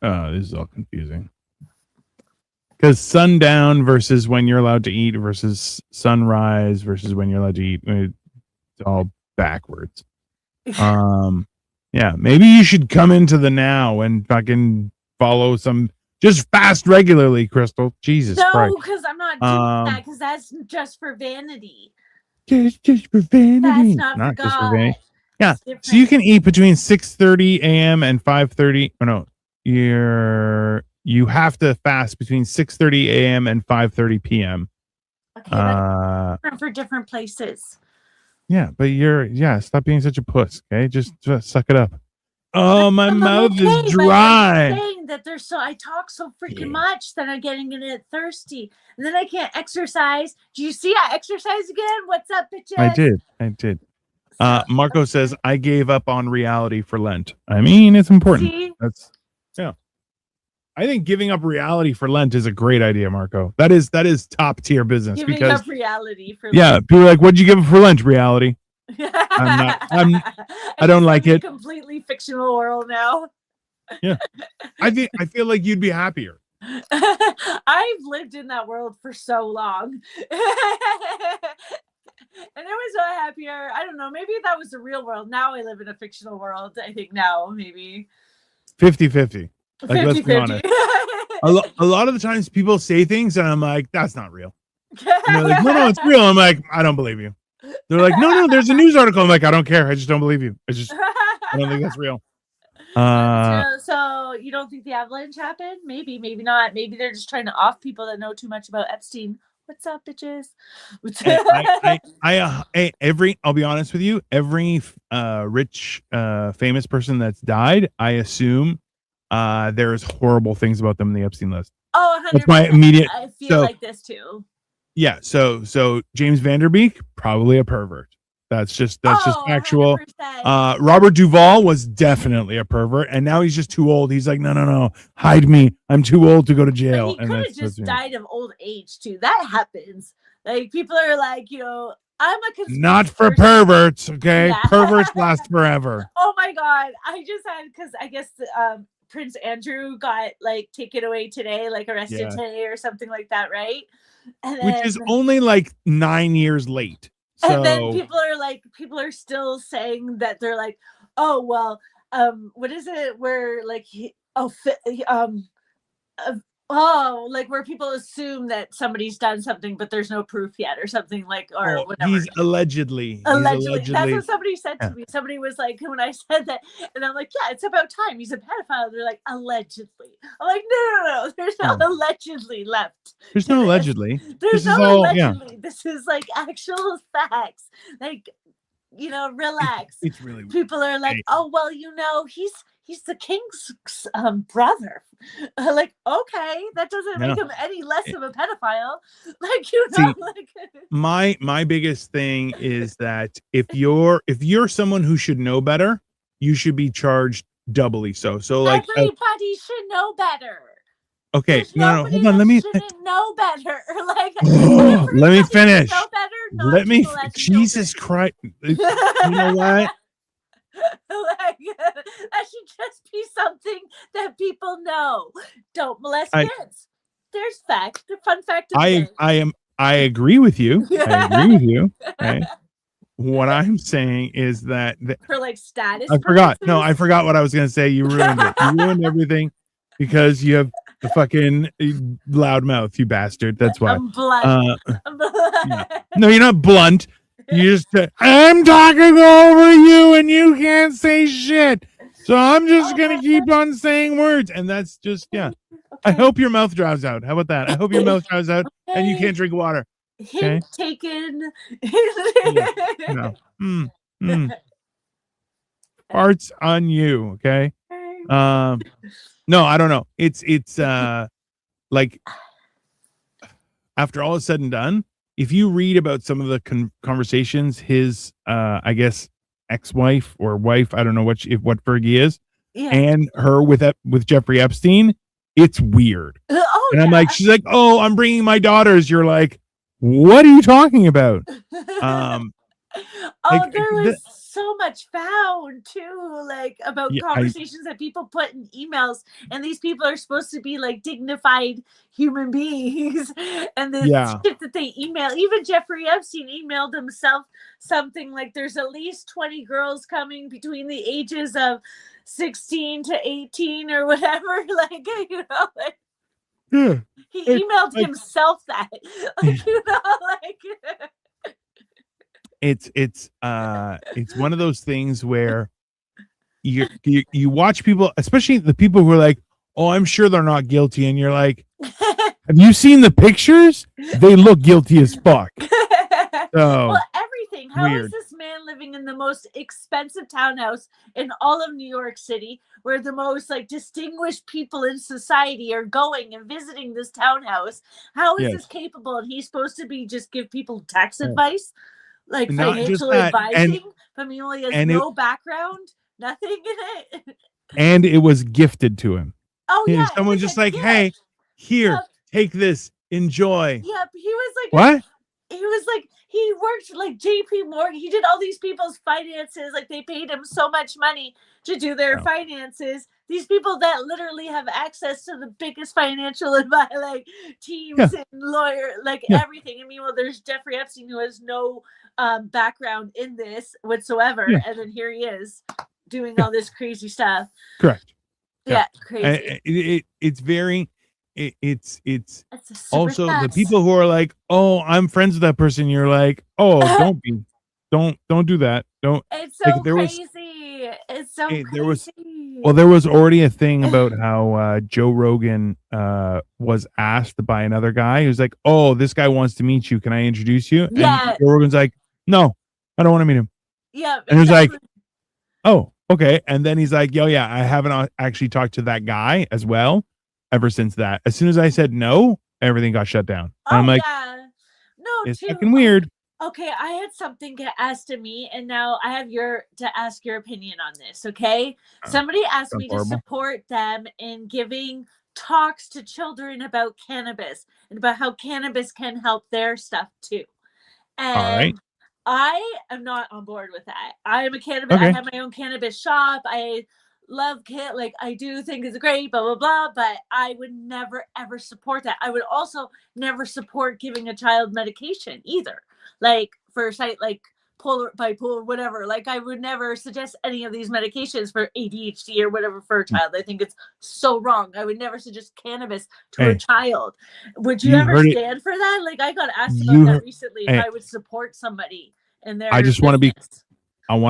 this is all confusing. Because sundown versus when you're allowed to eat versus sunrise versus when you're allowed to eat. It's all backwards. Yeah, maybe you should come into the now and fucking follow some. Just fast regularly, Crystal. Jesus Christ. No, because I'm not doing that, because that's just for vanity. Just for vanity. That's not for God. Vanity. Yeah. So you can eat between 6:30 a.m. and 5:30. Oh no, you have to fast between 6:30 a.m. and 5:30 p.m. Okay, that's different for different places. Yeah, but stop being such a puss. Okay, just suck it up. Oh, my mouth is dry. I'm saying that I talk so freaking much that I'm getting thirsty, and then I can't exercise. Do you see I exercise again? What's up, bitches? I did. Marco says I gave up on reality for Lent. I mean, it's important. See? I think giving up reality for Lent is a great idea, Marco. That is top tier business. Giving up reality for Lent. Yeah, people are like, what'd you give up for lunch? Reality. I don't like it. Completely fictional world now. Yeah, I feel like you'd be happier. I've lived in that world for so long, and I was so happier. I don't know. Maybe that was the real world. Now I live in a fictional world. I think now maybe 50-50. Like, let's be honest. A lot of the times people say things and I'm like, that's not real. And they're like, no, it's real. I'm like, I don't believe you. They're like, no, there's a news article. I'm like, I don't care. I just don't believe you. I don't think that's real. So you don't think the avalanche happened? Maybe not. Maybe they're just trying to off people that know too much about Epstein. What's up, bitches? I'll be honest with you, every rich, famous person that's died, I assume there's horrible things about them in the Epstein list. Oh, 100%. That's my immediate. I feel like this too. Yeah, so James Van Der Beek, probably a pervert. That's just factual. 100%. Robert Duvall was definitely a pervert, and now he's just too old. He's like, no, hide me. I'm too old to go to jail. But he could have just died of old age too. That happens. Like people are like, I'm a conspiracy not for person. Perverts, okay? Yeah. Perverts last forever. Oh my God, I just had because I guess Prince Andrew got like taken away today, like arrested today or something like that, right? And which is only like 9 years late. So... And then people are still saying that they're like, oh well, what is it? Where like like where people assume that somebody's done something, but there's no proof yet, or something like, or whatever. He's allegedly. That's what somebody said to me. Somebody was like, when I said that, and I'm like, yeah, it's about time. He's a pedophile. They're like, allegedly. I'm like, no. There's no allegedly left. There's no allegedly. There's no allegedly. Yeah. This is like actual facts. Like, relax. It's really people are like, oh well, he's the king's brother. Like, okay, that doesn't make him any less of a pedophile. Like, See, my biggest thing is that if you're someone who should know better, you should be charged doubly so. So like everybody should know better. Okay, no, hold on. Let me know better. Like, let me finish. Know better, let me. Jesus Christ! You know what? Like, that should just be something that people know. Don't molest kids. There's fact. The fun fact of the day. I agree with you. I agree with you. Okay. What I'm saying is that for like status I forgot. purposes? No, I forgot what I was going to say. You ruined it. You ruined everything because you have the fucking loud mouth, you bastard. That's why. I'm blunt. Yeah. No, you're not blunt. You just I'm talking over you and you can't say shit. So I'm just going to keep on saying words. And that's just, yeah. Okay. I hope your mouth dries out. How about that? I hope your mouth dries out and you can't drink water. Hint taken. No. Farts on you, okay? No, I don't know. It's like after all is said and done, if you read about some of the conversations his I guess ex-wife or wife, I don't know what Fergie is, and her with Jeffrey Epstein, it's weird. And I'm like, she's like, "Oh, I'm bringing my daughters." You're like, "What are you talking about?" Like, there was so much found too, like about conversations that people put in emails, and these people are supposed to be like dignified human beings, and the shit that they email. Even Jeffrey Epstein emailed himself something like, "There's at least 20 girls coming between the ages of 16 to 18 or whatever." Like, you know, like he emailed himself that, like, you know, like. It's one of those things where you watch people, especially the people who are like, "Oh, I'm sure they're not guilty," and you're like, "Have you seen the pictures? They look guilty as fuck." So, well, everything. How is this man living in the most expensive townhouse in all of New York City, where the most like distinguished people in society are going and visiting this townhouse? How is this capable? And he's supposed to be just give people tax advice? Like financial advising, but he only has no background, nothing in it. And it was gifted to him. Oh yeah, someone just like, "Hey, here, take this, enjoy." Yeah, he was like, what? He was like, he worked like JP Morgan. He did all these people's finances. Like, they paid him so much money to do their finances. These people that literally have access to the biggest financial advice, like teams and lawyer, like everything. I mean, well, there's Jeffrey Epstein, who has no background in this whatsoever, and then here he is doing all this crazy stuff. Correct. Yeah, crazy. It's very. It's also the people who are like, "Oh, I'm friends with that person." You're like, "Oh, don't do that. Don't." It's so crazy. It's so crazy. There was already a thing about how Joe Rogan was asked by another guy who's like, "Oh, this guy wants to meet you. Can I introduce you?" And Joe Rogan's like, "No, I don't want to meet him." Yeah, and he's like, "Oh, okay." And then he's like, "Yo, yeah, I haven't actually talked to that guy as well." Ever since that, as soon as I said no, everything got shut down. And I'm like, no, it's fucking weird. Okay, I had something get asked to me, and now I have to ask your opinion on this. Okay, somebody asked me to support them in giving talks to children about cannabis and about how cannabis can help their stuff too. And I am not on board with that. I am a cannabis. I have my own cannabis shop. I love like, I do think it's great, blah blah blah, but I would never ever support that. I would also never support giving a child medication either, like for like bipolar, whatever. Like, I would never suggest any of these medications for ADHD or whatever for a child. I think it's so wrong. I would never suggest cannabis to a child. Would you ever stand for that? Like, I got asked about that recently, if I would support somebody in their I just want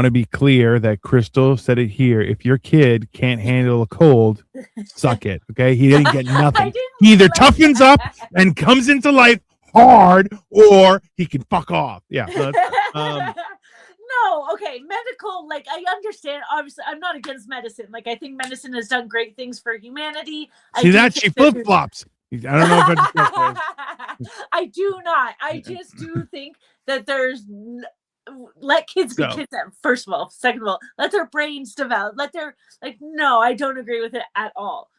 to be clear that Crystal said it here. If your kid can't handle a cold, suck it. Okay. He didn't get nothing. He either toughens up and comes into life hard, or he can fuck off. Yeah. No, okay. Medical, like, I understand. Obviously, I'm not against medicine. Like, I think medicine has done great things for humanity. See that? She flip flops. I don't know if I do not. I just do think that there's. Let kids be kids, first of all. Second of all, let their brains develop. Let their, like, no, I don't agree with it at all.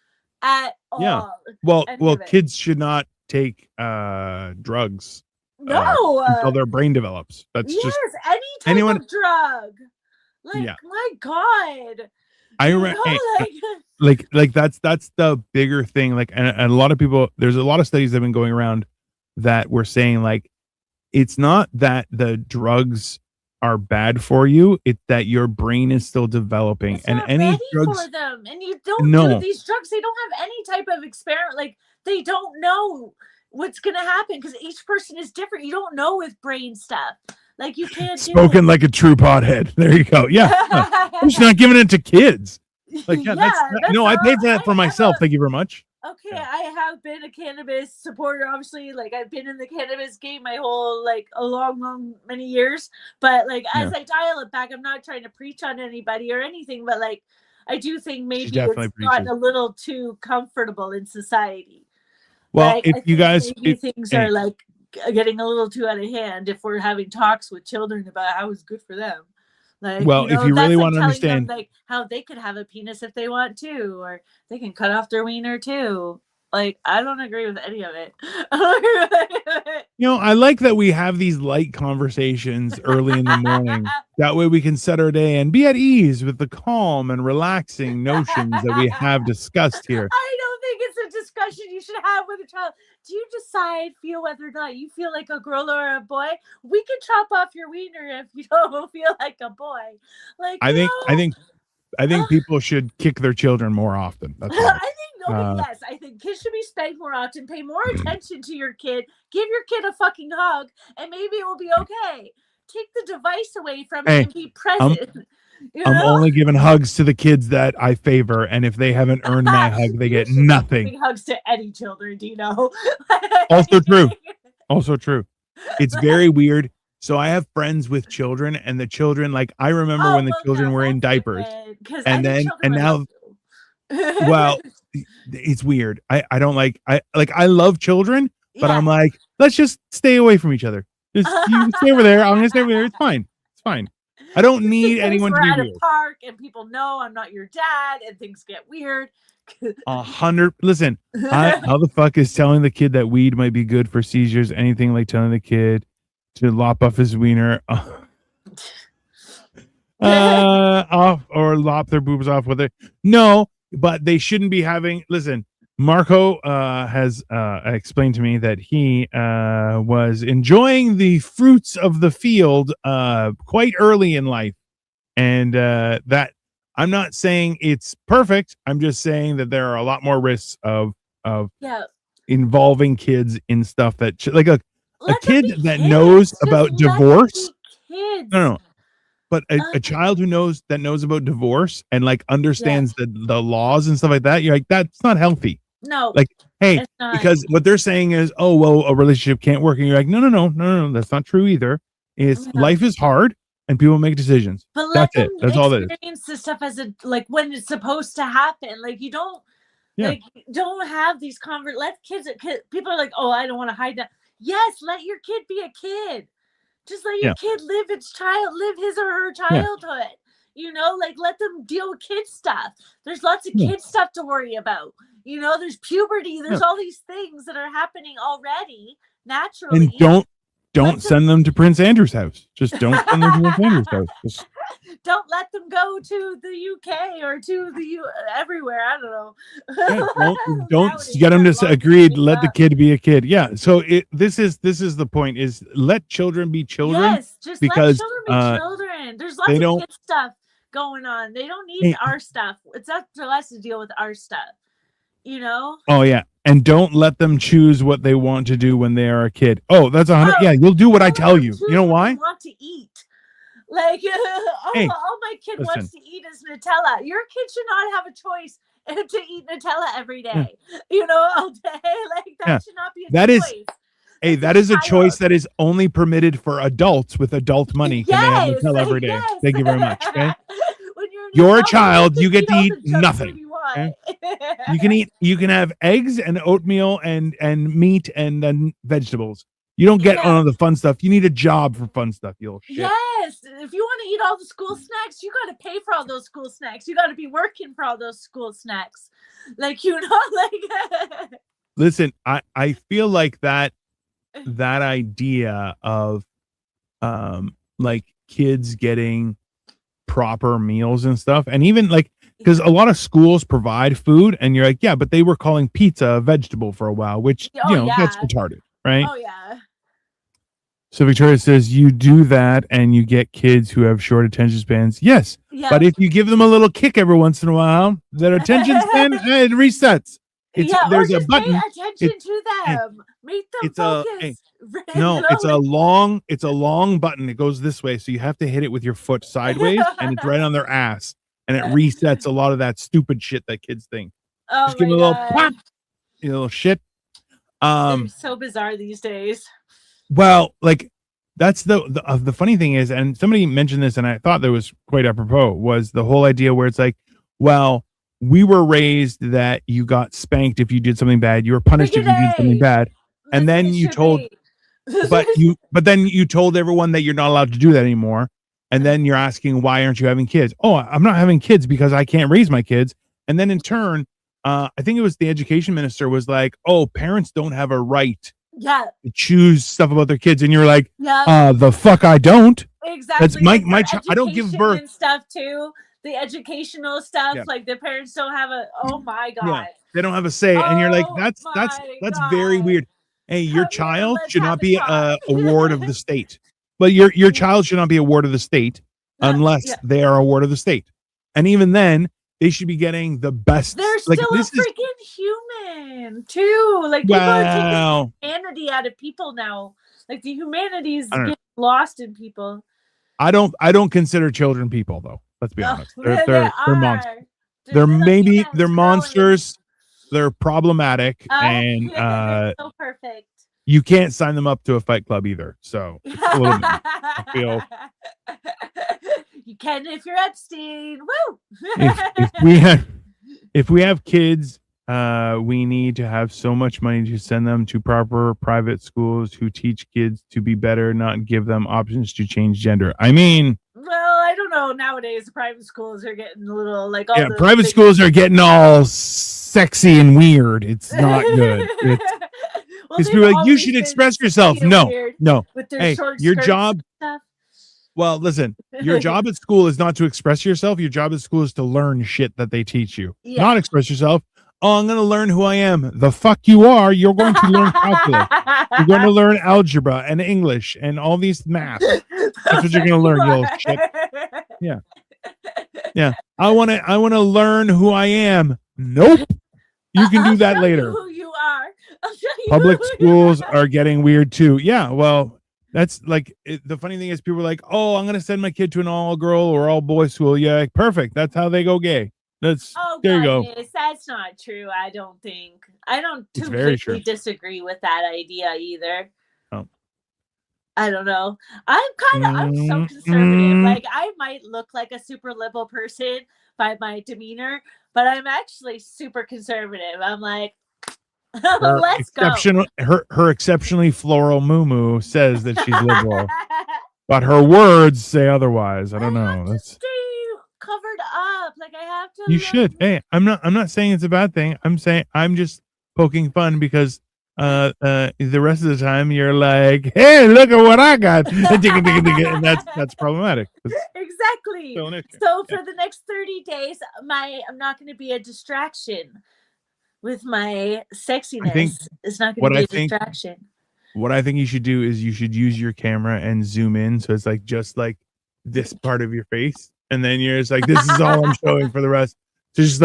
At all. Yeah. Well, kids should not take drugs. No. Until their brain develops. That's just any type of drug. Like, my God. That's the bigger thing. Like, and a lot of people, there's a lot of studies that have been going around that were saying like, it's not that the drugs are bad for you, it's that your brain is still developing. It's not any ready drugs for them. And you don't do these drugs. They don't have any type of experiment. Like, they don't know what's going to happen because each person is different. You don't know with brain stuff. Like, you can't spoken like a true pothead. There you go. Yeah. I'm just not giving it to kids. Like, yeah, no, I paid for that for myself. Thank you very much. Okay, yeah. I have been a cannabis supporter, obviously. Like, I've been in the cannabis game my whole, like, a long many years. But, like, as I dial it back, I'm not trying to preach on anybody or anything, but, like, I do think maybe it's gotten a little too comfortable in society. Well, like, if you guys, things are like getting a little too out of hand if we're having talks with children about how it's good for them. Like, well, if you really want to understand, them, like, how they could have a penis if they want to, or they can cut off their wiener too. Like, I don't agree with any of it. You know, I like that we have these light conversations early in the morning. That way we can set our day and be at ease with the calm and relaxing notions that we have discussed here. I don't think it's a discussion you should have with a child. Do you feel whether or not you feel like a girl or a boy? We can chop off your wiener if you don't feel like a boy. Like, I think people should kick their children more often. That's all. Yes, I think kids should be spanked more often. Pay more attention to your kid. Give your kid a fucking hug, and maybe it will be okay. Take the device away from him and be present. I'm only giving hugs to the kids that I favor, and if they haven't earned my hug, they get nothing. Giving hugs to any children, Dino. Also true. It's very weird. So I have friends with children, and the children, like, I remember when the children were in diapers, and now. Well, it's weird. I don't like. I love children, but I'm like, let's just stay away from each other. Just you stay over there. I'm gonna stay over there. It's fine. It's fine. I don't need anyone to be weird. Park and people know I'm not your dad, and things get weird. 100. Listen, how the fuck is telling the kid that weed might be good for seizures anything like telling the kid to lop off his wiener off or lop their boobs off with it? No, but they shouldn't be having. Listen, Marco has explained to me that he was enjoying the fruits of the field quite early in life, and that I'm not saying it's perfect. I'm just saying that there are a lot more risks of involving kids in stuff that like a kid that knows about divorce. No. But a child who knows about divorce and like understands the laws and stuff like that, you're like, that's not healthy. No. Like, hey, because what they're saying is, oh, well, a relationship can't work. And you're like, no, that's not true either. Life is hard and people make decisions. But that's it. That's all that is. Experience the stuff as when it's supposed to happen. Like, you don't don't have these let kids, people are like, oh, I don't want to hide that. Yes, let your kid be a kid. Just let your kid live his or her childhood. Like, let them deal with kid stuff. There's lots of kid stuff to worry about. There's puberty. There's all these things that are happening already naturally. And don't send them to Prince Andrew's house. Just don't send them to Prince Andrew's house. Just don't let them go to the UK or to everywhere. I don't know. Don't get them to agree. Let the kid be a kid. Yeah. So this is the point: is let children be children. Yes, just because let children be children. There's lots of kid stuff going on. They don't need our stuff. It's up to us to deal with our stuff. Oh yeah, and don't let them choose what they want to do when they are a kid. Oh, that's 100. Yeah, you'll do what I tell you. You know why? Want to eat. Like, all my kid wants to eat is Nutella. Your kid should not have a choice to eat Nutella every day. All day. Like, that should not be a choice. That is a choice that is only permitted for adults with adult money. Can they have Nutella every day? Thank you very much. Okay. You're a child. You get to eat nothing. Okay? You can have eggs and oatmeal and meat and then vegetables. You don't get all of the fun stuff. You need a job for fun stuff. You little shit. Yes. If you want to eat all the school snacks, you got to pay for all those school snacks. You got to be working for all those school snacks. Like, Listen, I feel like that idea of like kids getting proper meals and stuff. And even like, because a lot of schools provide food and you're like, yeah, but they were calling pizza a vegetable for a while, which, that's retarded, right? Oh, yeah. So Victoria says you do that and you get kids who have short attention spans. Yes. Yep. But if you give them a little kick every once in a while, their attention span it resets. There's a button. Pay attention to them. Make them focus. It's a long button. It goes this way. So you have to hit it with your foot sideways and it's right on their ass. And it resets a lot of that stupid shit that kids think. Oh, just give them a little pop, a little shit. They're so bizarre these days. Well, like that's the funny thing is, and somebody mentioned this, and I thought that was quite apropos, was the whole idea where it's like, well, we were raised that you got spanked if you did something bad, you were punished if you did something bad, and then you told, but then you told everyone that you're not allowed to do that anymore, and then you're asking why aren't you having kids? Oh, I'm not having kids because I can't raise my kids, and then in turn, I think it was the education minister was like, oh, parents don't have a right. Yeah. Choose stuff about their kids, and you're like, the fuck I don't. Exactly. That's my child. I don't give birth. And stuff too. The educational stuff, like the parents don't have a. Oh my god. They don't have a say, and you're like, that's very weird. Hey, your child should not be a ward of the state, but your child should not be a ward of the state unless they are a ward of the state, and even then. They should be getting the best. They're still freaking human too. Like people are taking humanity out of people now. Like the humanity is getting lost in people. I don't consider children people though. Let's be honest. They're monsters. They're monsters. They're problematic and so perfect. You can't sign them up to a fight club either. So it's a little bit, I feel. You can if you're Epstein. Woo! if we have kids, we need to have so much money to send them to proper private schools who teach kids to be better, not give them options to change gender. I mean, well, I don't know. Nowadays, private schools are getting a little like private schools are getting all sexy and weird. It's not good. Because people are like, you should express yourself. No. Hey, your job. Well, listen, your job at school is not to express yourself. Your job at school is to learn shit that they teach you, not express yourself. Oh, I'm going to learn who I am. The fuck you are. You're going to learn calculus. You're going to learn algebra and English and all these math. That's what you're going to learn, you little shit. Yeah. I want to learn who I am. Nope. You can do that later. Who you are. Public schools are getting weird too. Yeah, well, that's like the funny thing is people are like, oh, I'm gonna send my kid to an all girl or all boys school. Yeah, perfect. That's how they go gay. That's there you go. That's not true. I don't completely disagree with that idea either. Oh. I don't know. I'm so conservative. Like I might look like a super liberal person by my demeanor, but I'm actually super conservative. I'm like, let's go. Her exceptionally floral moo says that she's liberal, but her words say otherwise. I don't know. That's covered up. Like I have to. You should. Hey, I'm not saying it's a bad thing. I'm saying I'm just poking fun because the rest of the time you're like, hey, look at what I got, and that's problematic. Exactly. So for the next 30 days, I'm not going to be a distraction. With my sexiness, it's not going to be a distraction. What I think you should do is you should use your camera and zoom in, so it's like just like this part of your face, and then you're just like, this is all I'm showing for the rest. So just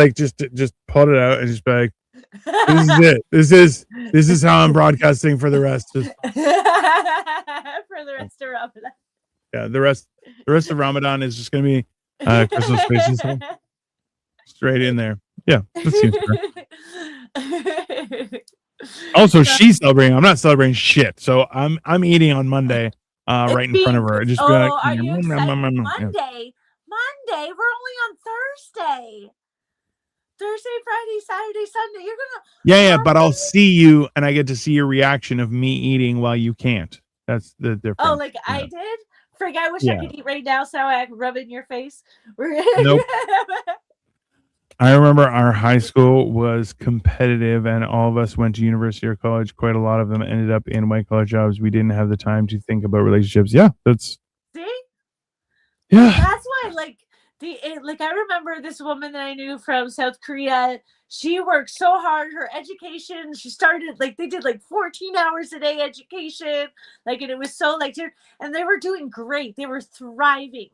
pull it out and just be like, this is it. This is how I'm broadcasting for the rest. For the rest of Ramadan. Yeah, the rest of Ramadan is just going to be Crystal's faces straight in there. Yeah, that seems fair. Also, she's celebrating. I'm not celebrating shit. So I'm eating on Monday, right in front of her. Just are you Monday? Monday. We're only on Thursday. Thursday, Friday, Saturday, Sunday. You're gonna. Yeah, but I'll see you, and I get to see your reaction of me eating while you can't. That's the difference. Oh, like I did. Frig, I wish I could eat right now, so I could rub it in your face. Nope. I remember our high school was competitive and all of us went to university or college. Quite a lot of them ended up in white collar jobs. We didn't have the time to think about relationships. Yeah, that's... See? Yeah. That's why, like, Like, I remember this woman that I knew from South Korea. She worked so hard. Her education, she started, like, they did like 14 hours a day education. Like, and it was so like, and they were doing great. They were thriving.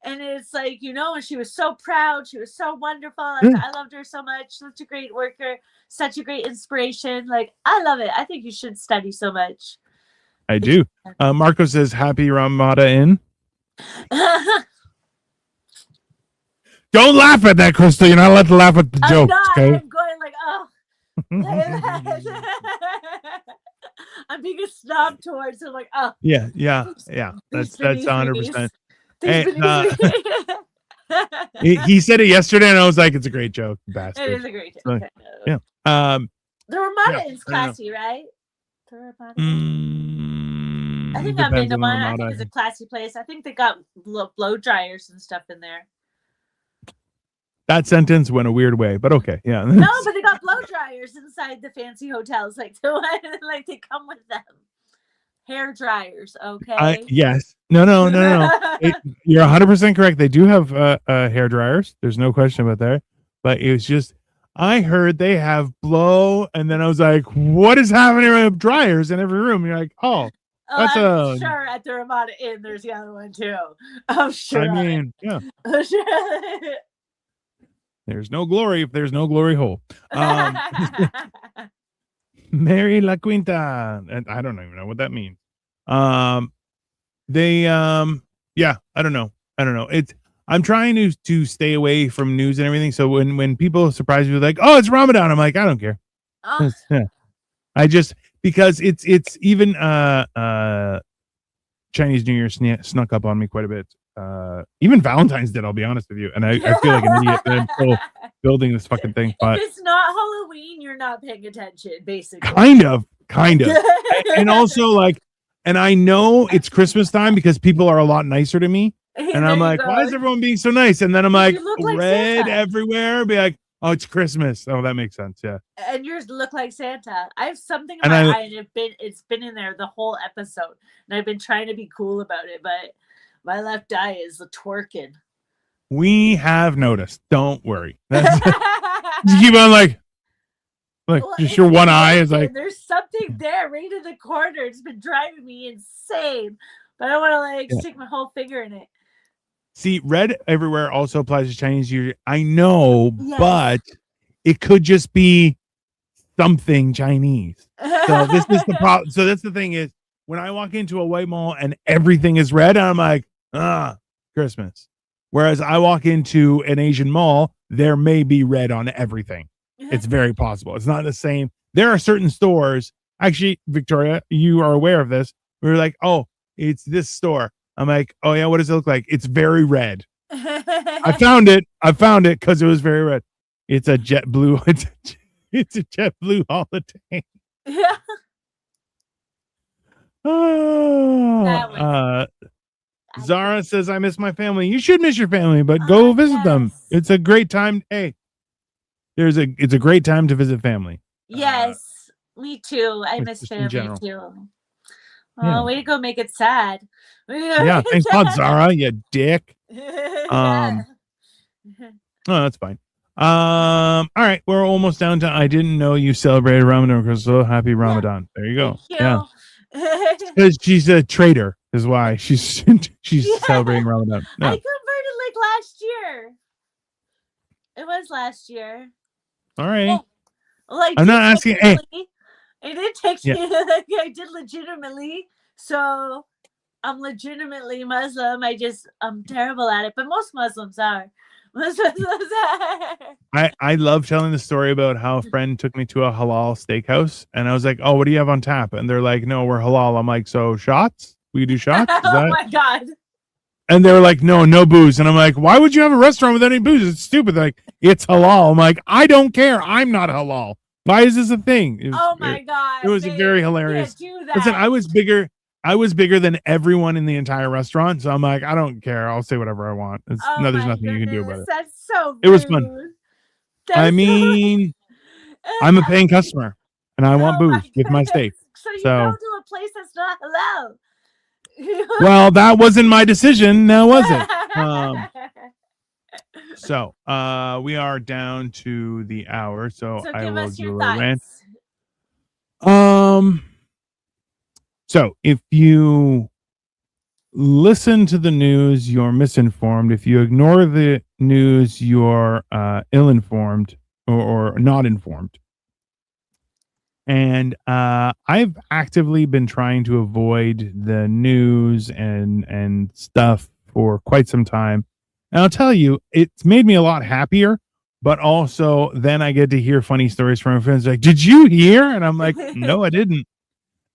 And it's like, and she was so proud. She was so wonderful. I loved her so much. Such a great worker. Such a great inspiration. Like, I love it. I think you should study so much. I do. Marco says, happy Ramadan. Don't laugh at that, Crystal. You're not allowed to laugh at the joke. Okay? I'm going like, oh. I'm being a snob towards him. Like, oh. Yeah. That's 100%. Hey, he said it yesterday, and I was like, "It's a great joke, bastard." It is a great joke. So, yeah. The Ramada is classy, right? The Ramada. I think I've been to one. I think it's a classy place. I think they got blow dryers and stuff in there. That sentence went a weird way, but okay, yeah. No, but they got blow dryers inside the fancy hotels, like they come with them. Hair dryers, okay? Yes. No. You're 100% correct. They do have hair dryers. There's no question about that. But it was just, I heard they have blow, and then I was like, what is happening with dryers in every room? And you're like, that's I'm sure at the Ramada Inn there's the other one too. I'm sure. I mean, yeah. There's no glory if there's no glory hole. Mary La Quinta. And I don't even know what that means. I don't know. I'm trying to stay away from news and everything. So when people surprise me with like, oh, it's Ramadan, I'm like, I don't care. Yeah. I just, because it's even Chinese New Year snuck up on me quite a bit. Even Valentine's did, I'll be honest with you. And I feel like an idiot that I'm still building this fucking thing. But if it's not Halloween, you're not paying attention, basically. Kind of. And also, like, and I know it's Christmas time because people are a lot nicer to me. And I'm like, why is everyone being so nice? And then I'm like red everywhere. Be like, oh, it's Christmas. Oh, that makes sense. Yeah. And yours look like Santa. I have something in my eye, and it's been in there the whole episode. And I've been trying to be cool about it, but my left eye is twerking. We have noticed. Don't worry. That's, you keep on like just your one eye is like. There's something there right in the corner. It's been driving me insane. But I don't want to stick my whole finger in it. See, red everywhere also applies to Chinese New Year. I know, but it could just be something Chinese. So this is the problem. So that's the thing is, when I walk into a white mall and everything is red, I'm like, Christmas. Whereas I walk into an Asian mall, there may be red on everything. It's very possible. It's not the same. There are certain stores. Actually, Victoria, you are aware of this. We were like, oh, it's this store. I'm like, oh yeah, what does it look like? It's very red. I found it because it was very red. It's a jet blue. It's a jet blue holiday. Yeah. Zara says, I miss my family. You should miss your family, but go visit them. It's a great time. Hey, it's a great time to visit family. Yes, me too. I miss family too. Oh, way to go make it sad. Yeah, thanks a lot, Zara, you dick. Oh, that's fine. All right, we're almost down to I didn't know you celebrated Ramadan, Crystal. Happy Ramadan. There you go. Yeah. Because she's a traitor is why she's celebrating Ramadan. No. I converted like last year. It was last year. All right. Like, I'm not asking. Hey. It did take me. I did legitimately. So I'm legitimately Muslim. I'm terrible at it, but most Muslims are. I love telling the story about how a friend took me to a halal steakhouse, and I was like, "Oh, what do you have on tap?" And they're like, "No, we're halal." I'm like, "So shots? We can do shots?" Oh my god! And they were like, "No booze." And I'm like, "Why would you have a restaurant without any booze? It's stupid." They're like, it's halal. I'm like, "I don't care. I'm not halal. Why is this a thing?" Oh my god! It was very hilarious. Listen, I was bigger than everyone in the entire restaurant, so I'm like, I don't care. I'll say whatever I want. There's nothing you can do about it. That's so rude. It was fun. I mean, I'm a paying customer, and I want booze with my steak. So you go to a place that's not halal. Well, that wasn't my decision, now was it? So we are down to the hour, so I give will us do a your little rant. thoughts. So if you listen to the news, you're misinformed. If you ignore the news, you're ill-informed or not informed. And I've actively been trying to avoid the news and stuff for quite some time. And I'll tell you, it's made me a lot happier. But also, then I get to hear funny stories from my friends like, "Did you hear?" And I'm like, "No, I didn't."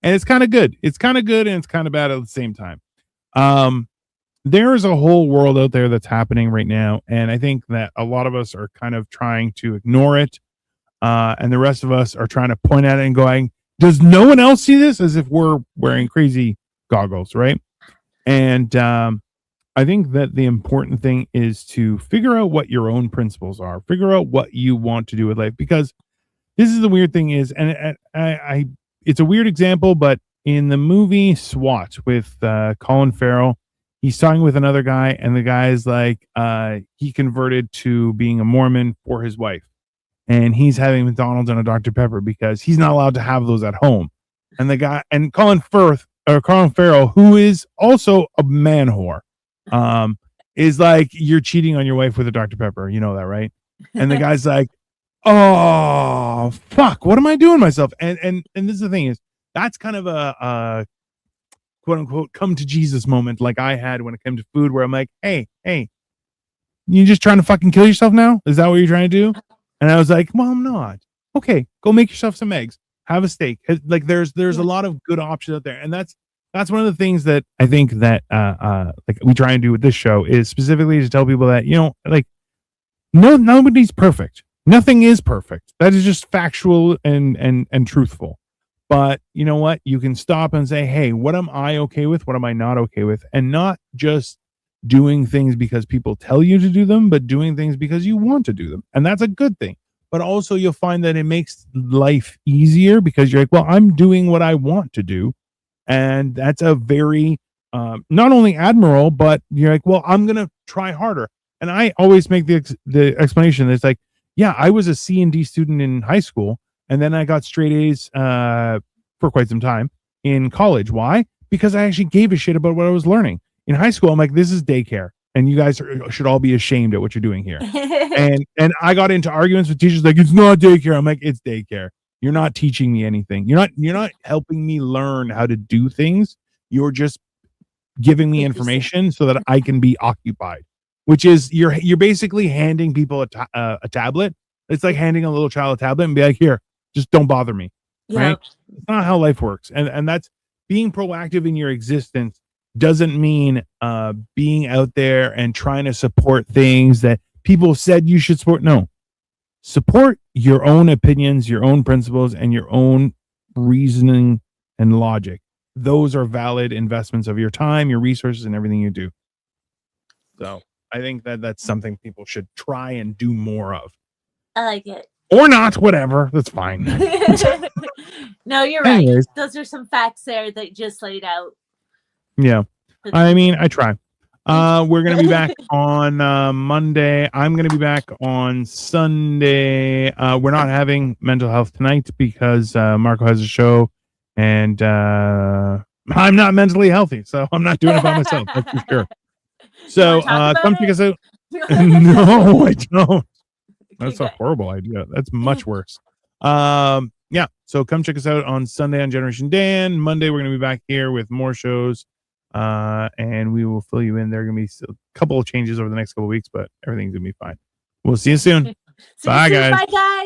And it's kind of good. It's kind of good and it's kind of bad at the same time. Um, there is a whole world out there that's happening right now, and I think that a lot of us are kind of trying to ignore it, and the rest of us are trying to point at it and going, "Does no one else see this?" As if we're wearing crazy goggles, right? And I think that the important thing is to figure out what your own principles are, figure out what you want to do with life, because this is the weird thing is, and it's a weird example, but in the movie SWAT with Colin Farrell, he's talking with another guy, and the guy is like, he converted to being a Mormon for his wife, and he's having McDonald's and a Dr. Pepper because he's not allowed to have those at home. And the guy and Colin Farrell, who is also a man whore, is like, "You're cheating on your wife with a Dr. Pepper. You know that, right?" And the guy's like, "Oh fuck, what am I doing myself?" And this is the thing is, that's kind of a quote unquote come to Jesus moment like I had when it came to food, where I'm like, hey, you just trying to fucking kill yourself now? Is that what you're trying to do? And I was like, well, I'm not. Okay, go make yourself some eggs, have a steak. Like there's a lot of good options out there, and that's one of the things that I think that like we try and do with this show is specifically to tell people that, you know, like, no, nobody's perfect. Nothing is perfect. That is just factual and truthful. But you know what? You can stop and say, "Hey, what am I okay with? What am I not okay with?" And not just doing things because people tell you to do them, but doing things because you want to do them. And that's a good thing. But also you'll find that it makes life easier because you're like, "Well, I'm doing what I want to do." And that's a very not only admirable, but you're like, "Well, I'm going to try harder." And I always make the explanation that it's like, yeah, I was a C&D student in high school, and then I got straight A's for quite some time in college. Why? Because I actually gave a shit about what I was learning. In high school, I'm like, this is daycare, and you guys should all be ashamed at what you're doing here. and I got into arguments with teachers like, "It's not daycare." I'm like, "It's daycare. You're not teaching me anything. You're not helping me learn how to do things. You're just giving me information so that I can be occupied." Which is you're basically handing people a tablet. It's like handing a little child a tablet and be like, "Here, just don't bother me." Yeah. Right? It's not how life works. And that's being proactive in your existence doesn't mean being out there and trying to support things that people said you should support. No. Support your own opinions, your own principles, and your own reasoning and logic. Those are valid investments of your time, your resources, and everything you do. So I think that that's something people should try and do more of. I like it. Or not, whatever. That's fine. No, you're right. Anyways. Those are some facts there that you just laid out. Yeah. I mean, I try. We're going to be back on Monday. I'm going to be back on Sunday. We're not having mental health tonight because Marco has a show, and I'm not mentally healthy, so I'm not doing it by myself. That's for sure. So come check us out. No, I don't. That's a horrible idea. That's much worse. Yeah. So come check us out on Sunday on Generation Dan. Monday, we're going to be back here with more shows. And we will fill you in. There are going to be a couple of changes over the next couple of weeks, but everything's going to be fine. We'll see you soon. Bye, guys. Bye, guys.